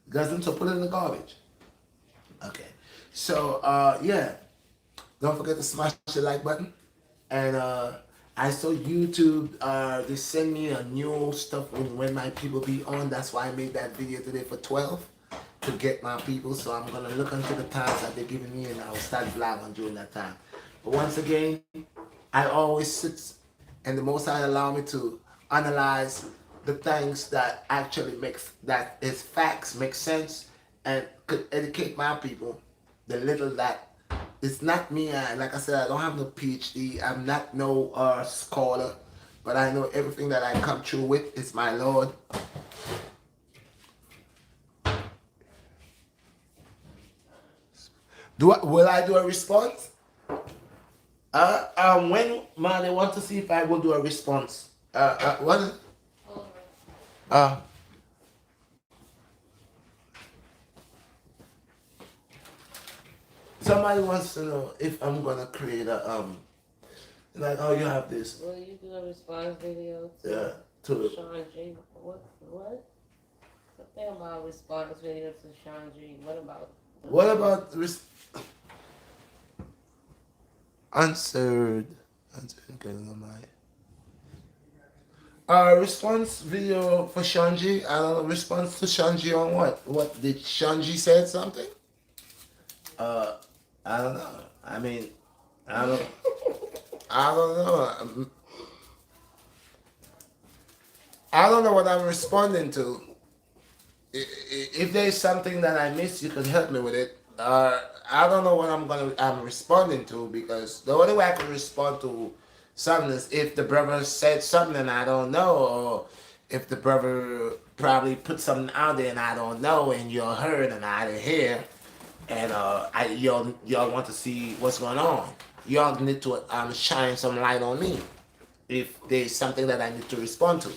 You guys need to put it in the garbage. Okay. So yeah. Don't forget to smash the like button. And I saw YouTube they send me a new stuff when my people be on. That's why I made that video today for 12 to get my people. So I'm gonna look into the times that they're giving me and I'll start vlogging during that time. But once again, I always sit and the most I allow me to analyze the things that actually makes that is facts, make sense, and could educate my people. The little that it's not me. Like I said, I don't have no PhD. I'm not no scholar, but I know everything that I come through with is my Lord. Will I do a response? When man, they want to see if I will do a response. What? Uh, Somebody wants to know if I'm gonna create a like, oh, you have this. Will you do a response video Yeah, to to Sean G? What? Something about response video to Sean G. What about? what about answered? Answered. Getting on my response video for Shanji. I don't know. Response to Shanji on what? What did Shanji said something? Uh, I don't know. I mean, I don't. I don't know. I don't know what I'm responding to. If there's something that I missed, you can help me with it. I don't know what I'm responding to because the only way I can respond to something is if the brother said something and I don't know, or if the brother probably put something out there and I don't know, and you heard and I didn't hear, and y'all want to see what's going on. Y'all need to shine some light on me if there's something that I need to respond to.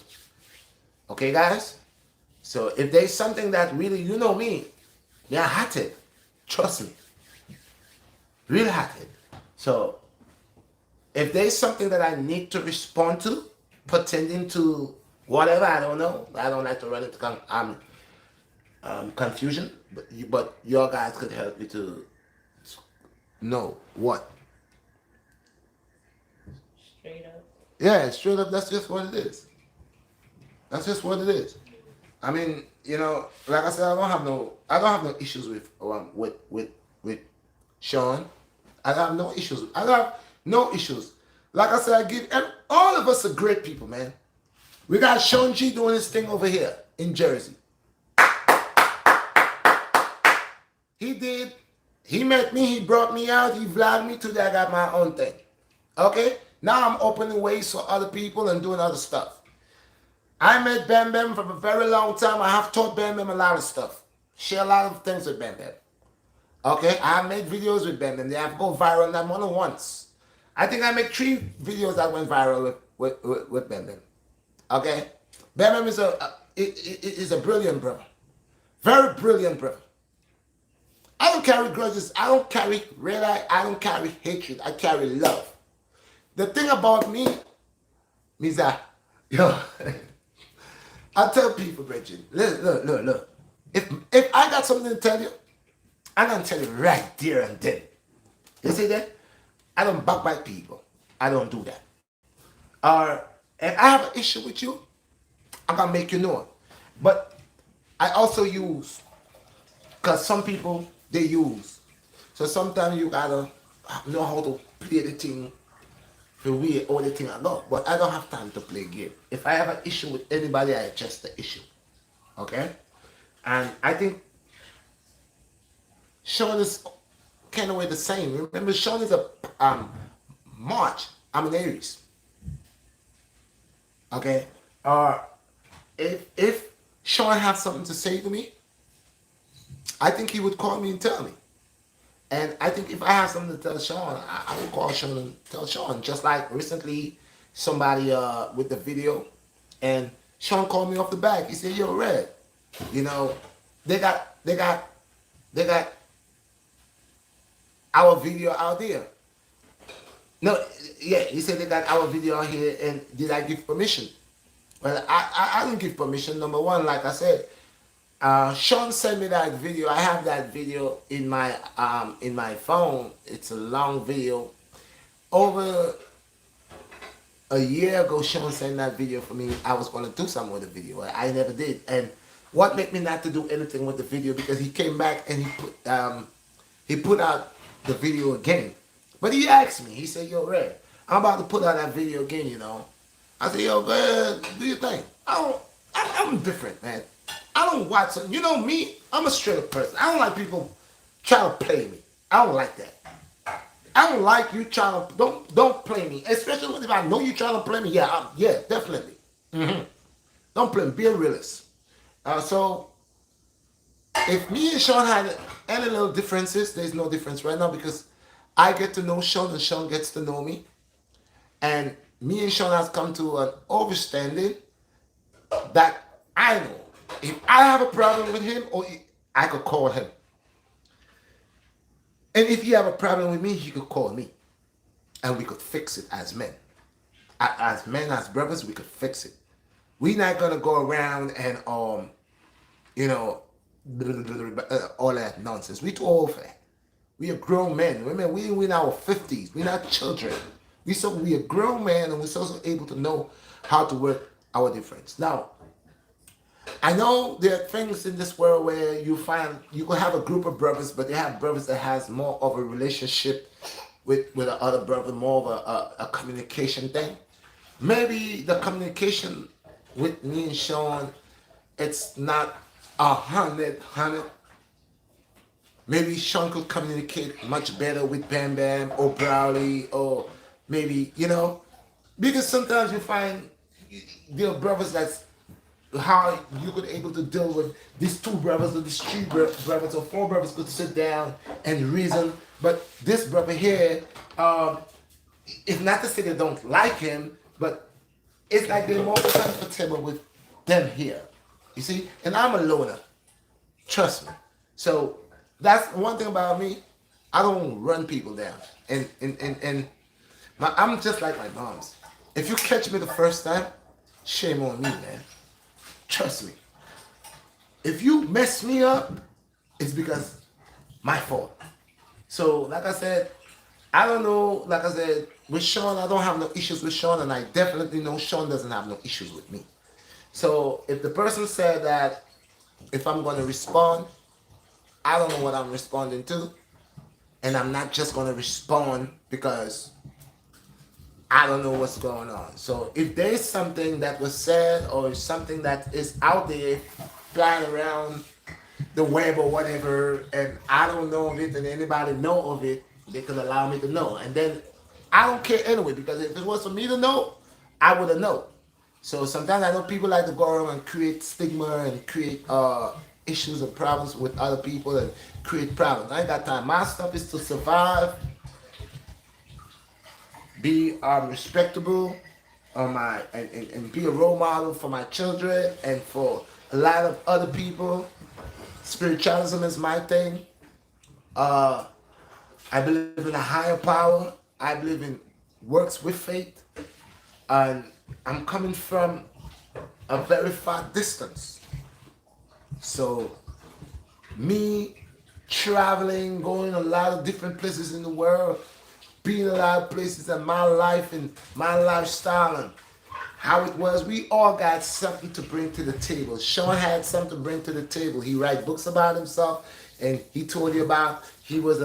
Okay, guys? So if there's something that really, you know me, they're hearted. Trust me. Real hearted. So if there's something that I need to respond to, pretending to whatever, I don't know. I don't like to run into confusion, but your guys could help me to know what. Straight up. Yeah, straight up, that's just what it is. That's just what it is. I mean, like I said, I don't have no issues with Sean. I have no issues. I have no issues. Like I said, all of us are great people, man. We got Sean G doing his thing over here in Jersey. He did. He met me. He brought me out. He vlogged me. Today I got my own thing. Okay? Now I'm opening ways for other people and doing other stuff. I met Bam Bam for a very long time. I have taught Bam Bam a lot of stuff. Share a lot of things with Bam Bam. Okay? I have made videos with Bam Bam. They have gone viral, not more than once. I think I made 3 videos that went viral with Bam Bam. Okay? Bam Bam is a brilliant brother. Very brilliant brother. I don't carry grudges. I don't carry red eye. I don't carry hatred. I carry love. The thing about me is that, I tell people, Bridget, look. If I got something to tell you, I'm going to tell you right there and then. You see that? I don't backbite people. I don't do that. If I have an issue with you, I'm going to make you know it. But I also use, because some people, they use. So sometimes you got to know how to play the thing the way all the thing I know. But I don't have time to play game. If I have an issue with anybody, I address the issue. Okay? And I think Sean is kind of way the same. Remember, Sean is a March. I'm an Aries. Okay? If Sean has something to say to me, I think he would call me and tell me. And I think if I have something to tell Sean, I would call Sean and tell Sean. Just like recently, somebody with the video, and Sean called me off the back. He said, "Yo, Red, they got our video out there. No, yeah, he said they got our video out here, and did I give permission? Well, I didn't give permission. Number one, like I said, Sean sent me that video. I have that video in my phone. It's a long video. Over a year ago, Sean sent that video for me. I was going to do something with the video. I never did. And what made me not to do anything with the video? Because he came back and he put out the video again. But he asked me. He said, "Yo, Red, I'm about to put out that video again. You know." I said, "Yo, go ahead, do your thing." I'm different, man. I don't watch. You know me. I'm a straight up person. I don't like people trying to play me. I don't like that. I don't like you trying to don't play me, especially if I know you trying to play me. Yeah, yeah, definitely. Don't play me. Be a realist. So if me and Sean had any little differences, there's no difference right now because I get to know Sean and Sean gets to know me, and me and Sean has come to an understanding that I know if I have a problem with him, I could call him. And if you have a problem with me, you could call me. And we could fix it as men. As men, as brothers, we could fix it. We're not gonna go around and you know, all that nonsense. We too old for that. We are grown men. Women, we in our 50s. We're not children. We are grown men, and we're also able to know how to work our difference. Now, I know there are things in this world where you find you could have a group of brothers, but they have brothers that has more of a relationship with the other brother, more of a communication thing. Maybe the communication with me and Sean, it's not 100. Maybe Sean could communicate much better with Bam Bam or Browley, or maybe, you know, because sometimes you find there are brothers that's how you could able to deal with these two brothers or these three brothers or four brothers could sit down and reason. But this brother here, it's not to say they don't like him, but it's like they're more comfortable with them here. You see? And I'm a loner. Trust me. So that's one thing about me. I don't run people down. And I'm just like my mom's. If you catch me the first time, shame on me, man. Trust me. If you mess me up, it's because my fault. So, like I said, I don't know, like I said, with Sean, I don't have no issues with Sean, and I definitely know Sean doesn't have no issues with me. So, if the person said that if I'm going to respond, I don't know what I'm responding to, and I'm not just going to respond because I don't know what's going on. So if there is something that was said or something that is out there flying around the web or whatever, and I don't know of it and anybody know of it, they could allow me to know. And then I don't care anyway, because if it was for me to know, I would have known. So sometimes I know people like to go around and create stigma and create issues and problems with other people and create problems. I ain't got time. My stuff is to survive, be respectable, and be a role model for my children and for a lot of other people. Spiritualism is my thing. I believe in a higher power. I believe in works with faith, and I'm coming from a very far distance. So me traveling, going a lot of different places in the world, being a lot of places in my life and my lifestyle and how it was, we all got something to bring to the table. Sean had something to bring to the table. He write books about himself, and he told you about he was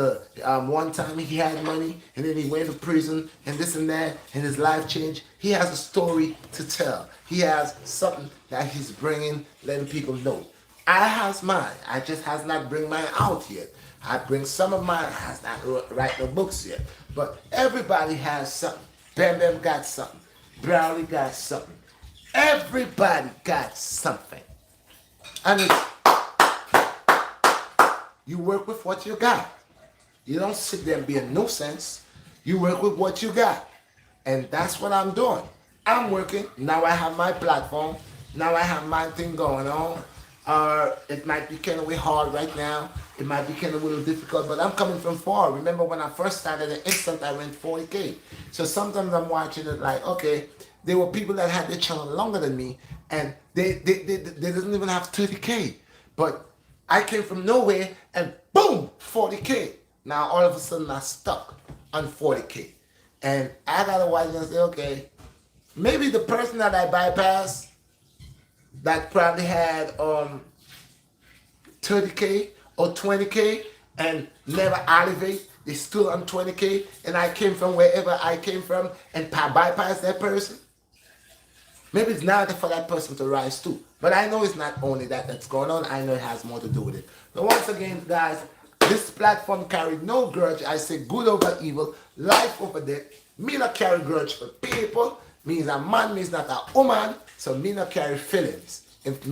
one time he had money and then he went to prison and this and that and his life changed. He has a story to tell. He has something that he's bringing, letting people know. I has mine. I just has not bring mine out yet. I bring some of mine. I has not write no books yet. But everybody has something. Bam Bam got something. Brownie got something. Everybody got something. And it's, you work with what you got. You don't sit there and be a nuisance. You work with what you got. And that's what I'm doing. I'm working. Now I have my platform. Now I have my thing going on. It might be kind of hard right now. it might be kind of a little difficult, but I'm coming from far. Remember when I first started, the instant I went 40K. So sometimes I'm watching it like, okay, there were people that had their channel longer than me, and they didn't even have 30K. But I came from nowhere, and boom, 40K. Now all of a sudden I'm stuck on 40K. And I gotta watch and say, okay, maybe the person that I bypassed that probably had 30K or 20K and never elevate, they still on 20K, and I came from wherever I came from and bypass that person. Maybe it's not for that person to rise too. But I know it's not only that that's going on. I know it has more to do with it. But once again, guys, this platform carried no grudge. I say good over evil, life over death. Me not carry grudge for people. Means a man means not a woman. So me not carry feelings. If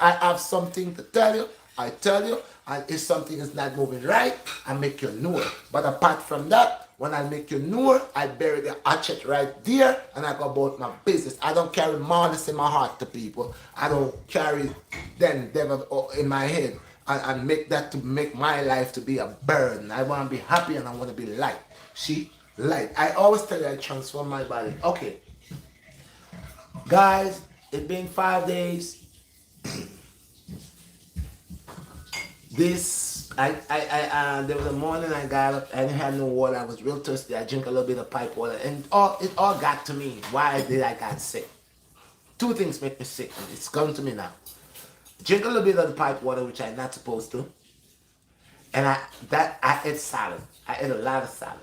I have something to tell you, I tell you. And if something is not moving right, I make you know it. But apart from that, when I make you know, I bury the hatchet right there and I go about my business. I don't carry malice in my heart to people. I don't carry them devil in my head and make that to make my life to be a burden. I want to be happy and I want to be light. See? Light. I always tell you I transform my body. Okay. Guys, it's been 5 days. There was a morning I got up, I didn't have no water, I was real thirsty, I drink a little bit of pipe water, and it all got to me. Why did I get sick? Two things make me sick, and it's come to me now. Drink a little bit of the pipe water, which I'm not supposed to, and I ate salad. I ate a lot of salad,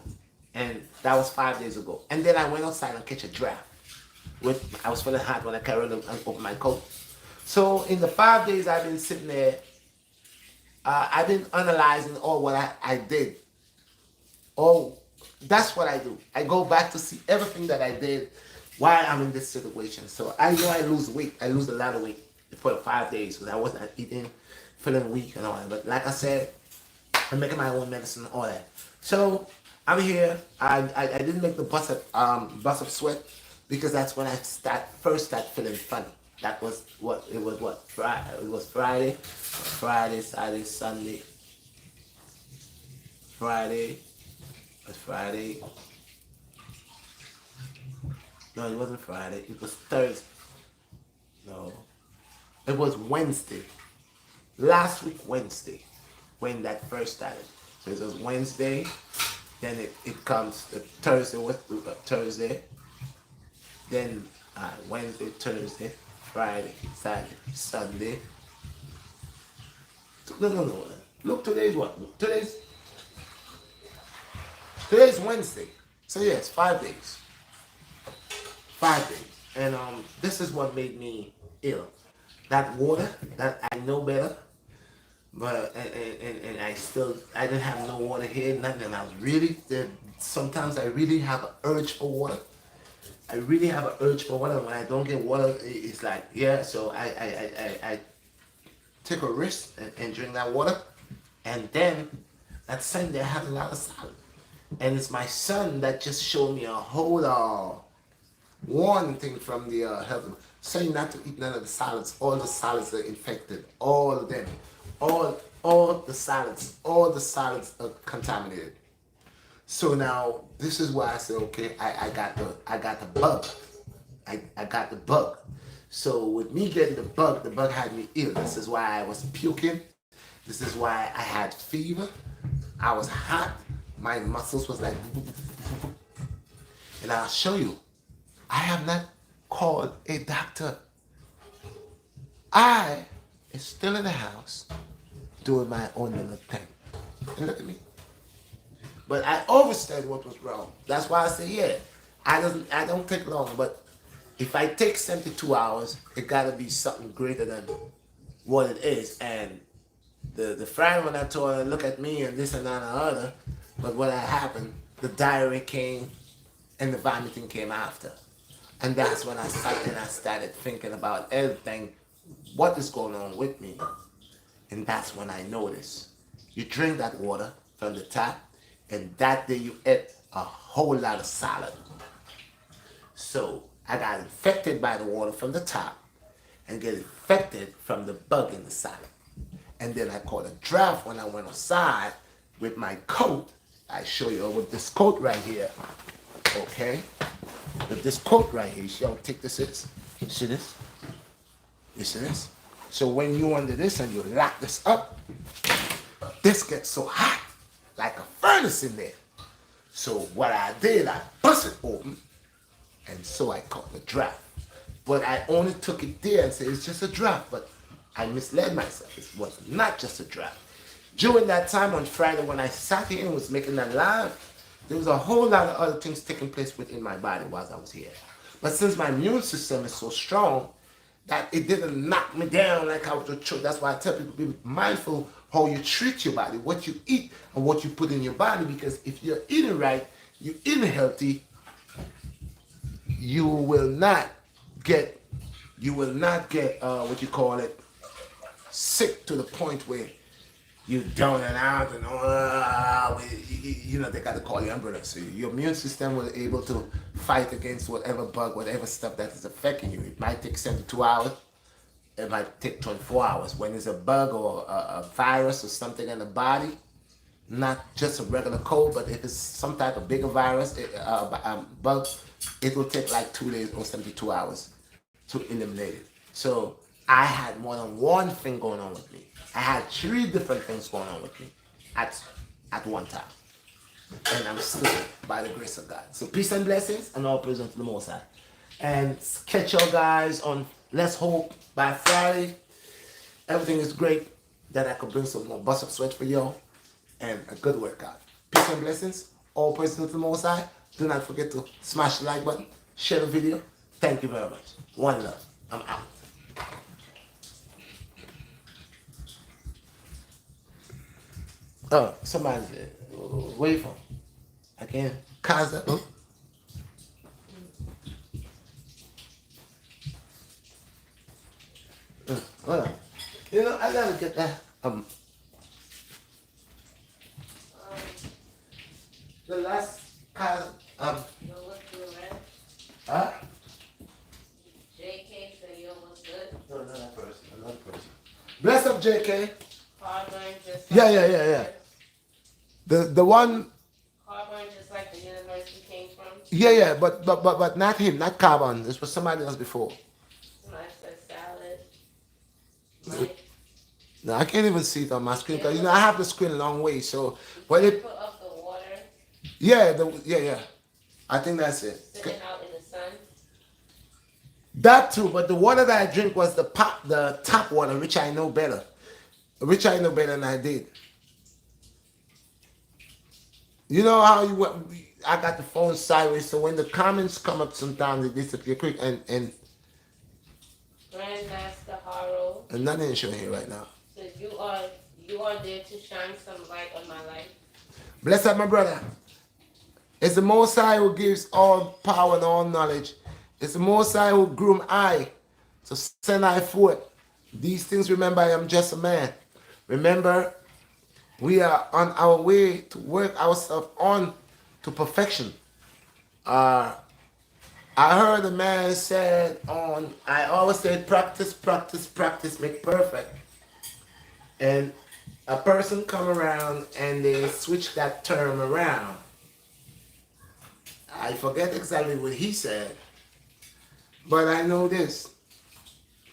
and that was 5 days ago. And then I went outside and catch a draft. I was feeling hot when I carried and opened my coat. So in the 5 days I've been sitting there, I've been analyzing all what I did. Oh, that's what I do. I go back to see everything that I did, why I'm in this situation. So I know I lose weight. I lose a lot of weight for the 5 days because I wasn't eating, feeling weak and all that. But like I said, I'm making my own medicine and all that. So I'm here. I didn't make the bust of sweat because that's when I first start feeling funny. That was Friday. It was Friday, Saturday, Sunday. Friday. It was Friday. No, it wasn't Friday. It was Thursday. No. It was Wednesday. Last week Wednesday. When that first started. So it was Wednesday. Then it comes the Thursday. Thursday. Then Wednesday, Thursday. Friday, Saturday, Sunday. No. Look, today's what? Today's Wednesday. So yes, 5 days. 5 days. And this is what made me ill. That water, that I know better. But and I didn't have no water here, nothing. And I was really sometimes I really have an urge for water. I really have an urge for water. When I don't get water, it's like, yeah, so I take a risk and drink that water. And then that Sunday I had a lot of salad. And it's my son that just showed me a whole warning thing from the health. Saying not to eat none of the salads. All the salads are infected. All of them. All the salads are contaminated. So now this is why I said, okay, I got the bug. I got the bug. So with me getting the bug had me ill. This is why I was puking. This is why I had fever. I was hot. My muscles was like, and I'll show you. I have not called a doctor. I is still in the house doing my own little thing. And look at me. But I understand what was wrong. That's why I say, yeah, I don't take long. But if I take 72 hours, it gotta be something greater than what it is. And the friend when I told her, look at me and this and that and the other, but what had happened, the diarrhea came and the vomiting came after. And that's when I sat and I started thinking about everything, what is going on with me. And that's when I noticed. You drink that water from the tap, and that day you ate a whole lot of salad. So I got infected by the water from the top and get infected from the bug in the salad. And then I caught a draft when I went outside with my coat. I show you with this coat right here. Okay? With this coat right here. You see how thick this is? You see this? You see this? So when you under this and you lock this up, this gets so hot, like a furnace in there. So what I did, I bust it open, and so I caught the draft. But I only took it there and said it's just a draft, but I misled myself. It was not just a draft. During that time on Friday when I sat here and was making that live, there was a whole lot of other things taking place within my body while I was here. But since my immune system is so strong, that it didn't knock me down like I was a choke. That's why I tell people, be mindful how you treat your body, what you eat, and what you put in your body. Because if you're eating right, you're eating healthy, you will not get what you call it, sick to the point where you down and out and they got to call you ambulance. So your immune system will be able to fight against whatever bug, whatever stuff that is affecting you. It might take 72 hours. It might take 24 hours. When it's a bug or a virus or something in the body, not just a regular cold, but if it's some type of bigger virus, bug, it will take like 2 days or 72 hours to eliminate it. So I had more than one thing going on with me. I had 3 different things going on with me at one time. And I'm still by the grace of God. So peace and blessings and all praise unto the Most High. And catch y'all guys on Let's Hope by Friday. Everything is great. Then I could bring some more bust up sweat for y'all and a good workout. Peace and blessings. All praise unto the Most High. Do not forget to smash the like button, share the video. Thank you very much. One love. I'm out. Oh, somebody's there. Where you from? I can't. Kaza. Oh. Hold on. You know, I gotta get that. The last Kaza. Yo, what's good, man? Huh? JK said, yo, what's good? No, another person. Another person. Bless up, JK. Carbon just Yeah. The one. Carbon just like the university came from. Yeah, but not him, not Carbon. This was somebody else before. Somebody said salad. Mike, No, I can't even see it on my screen because Yeah. I have the screen a long way. So, but you it, put up the water yeah. I think that's it. sitting out in the sun. That too, but the water that I drink was the tap water, which I know better, than I did. You know how I got the phone sideways, so when the comments come up, sometimes they disappear quick, and Grandmaster Haro nothing is showing here right now. said, you are there to shine some light on my life. Bless up, my brother. It's the Most High who gives all power and all knowledge. It's the Most High who groom I. So send I forth. These things, remember, I am just a man. Remember, we are on our way to work ourselves on to perfection. I heard a man said I always say practice, make perfect. And a person come around and they switch that term around. I forget exactly what he said, but I know this.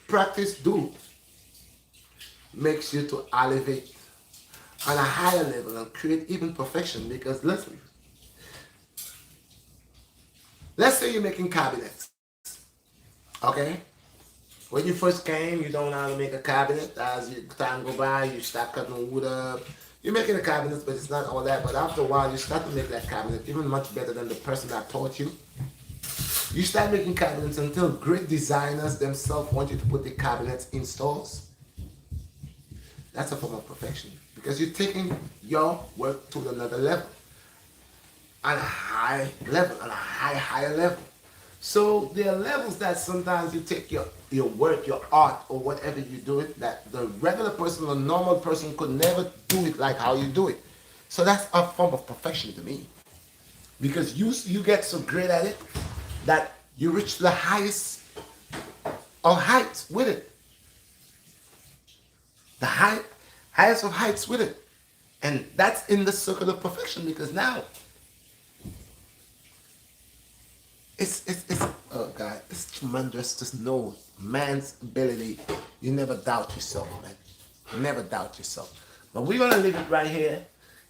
Practice makes you to elevate on a higher level and create even perfection, because let's say you're making cabinets, okay? When you first came, you don't know how to make a cabinet. As time go by, you start cutting wood up. You're making a cabinet, but it's not all that. But after a while, you start to make that cabinet even much better than the person that taught you. You start making cabinets until great designers themselves want you to put the cabinets in stores. That's a form of perfection, because you're taking your work to another level, on a high level, on a higher level. So there are levels that sometimes you take your work, your art, or whatever you do it, that the regular person, the normal person could never do it like how you do it. So that's a form of perfection to me. Because you get so great at it that you reach the highest of heights with it. The height, highest of heights with it. And that's in the circle of perfection because now it's oh God, it's tremendous to know man's ability. You never doubt yourself, man. Never doubt yourself. But we're gonna leave it right here.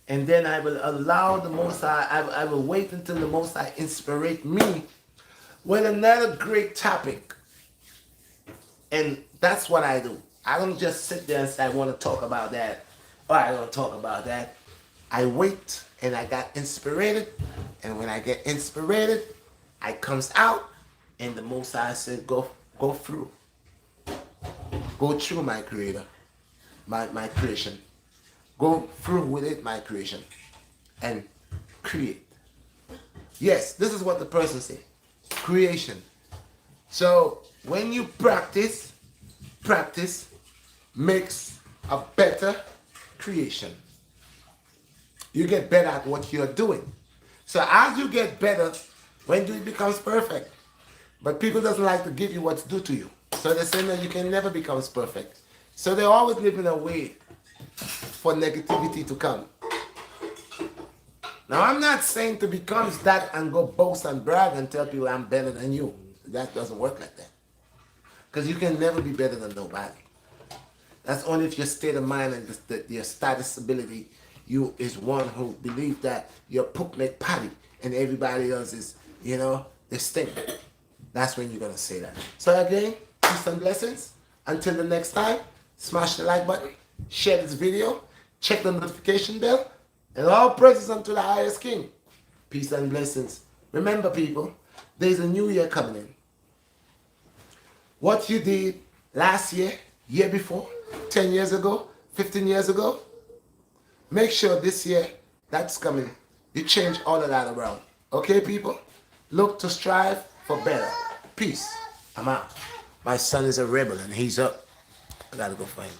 And then I will allow the Most High, I will wait until the Most High inspirate me with another great topic. And that's what I do. I don't just sit there and say I want to talk about that or I don't talk about that. I wait and I got inspired. And when I get inspired, I comes out and the Most High said, go through. Go through my creator, my creation. Go through with it, my creation. And create. Yes, this is what the person said. Creation. So when you practice makes a better creation. You get better at what you're doing. So as you get better, when do it becomes perfect? But people doesn't like to give you what's due to you. So they say that you can never become perfect. So they're always living a way for negativity to come. Now I'm not saying to become that and go boast and brag and tell people I'm better than you. That doesn't work like that. Because you can never be better than nobody. That's only if your state of mind and your status ability, you is one who believes that your poop make patty and everybody else is, they stink. That's when you're going to say that. So again, peace and blessings. Until the next time, smash the like button, share this video, check the notification bell, and all praises unto the highest King. Peace and blessings. Remember people, there's a new year coming in. What you did last year, year before, 10 years ago, 15 years ago, make sure this year that's coming, you change all of that around. Okay, people? Look to strive for better. Peace. I'm out. My son is a rebel and he's up. I gotta go find him.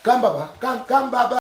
Come, Baba. Come, Baba.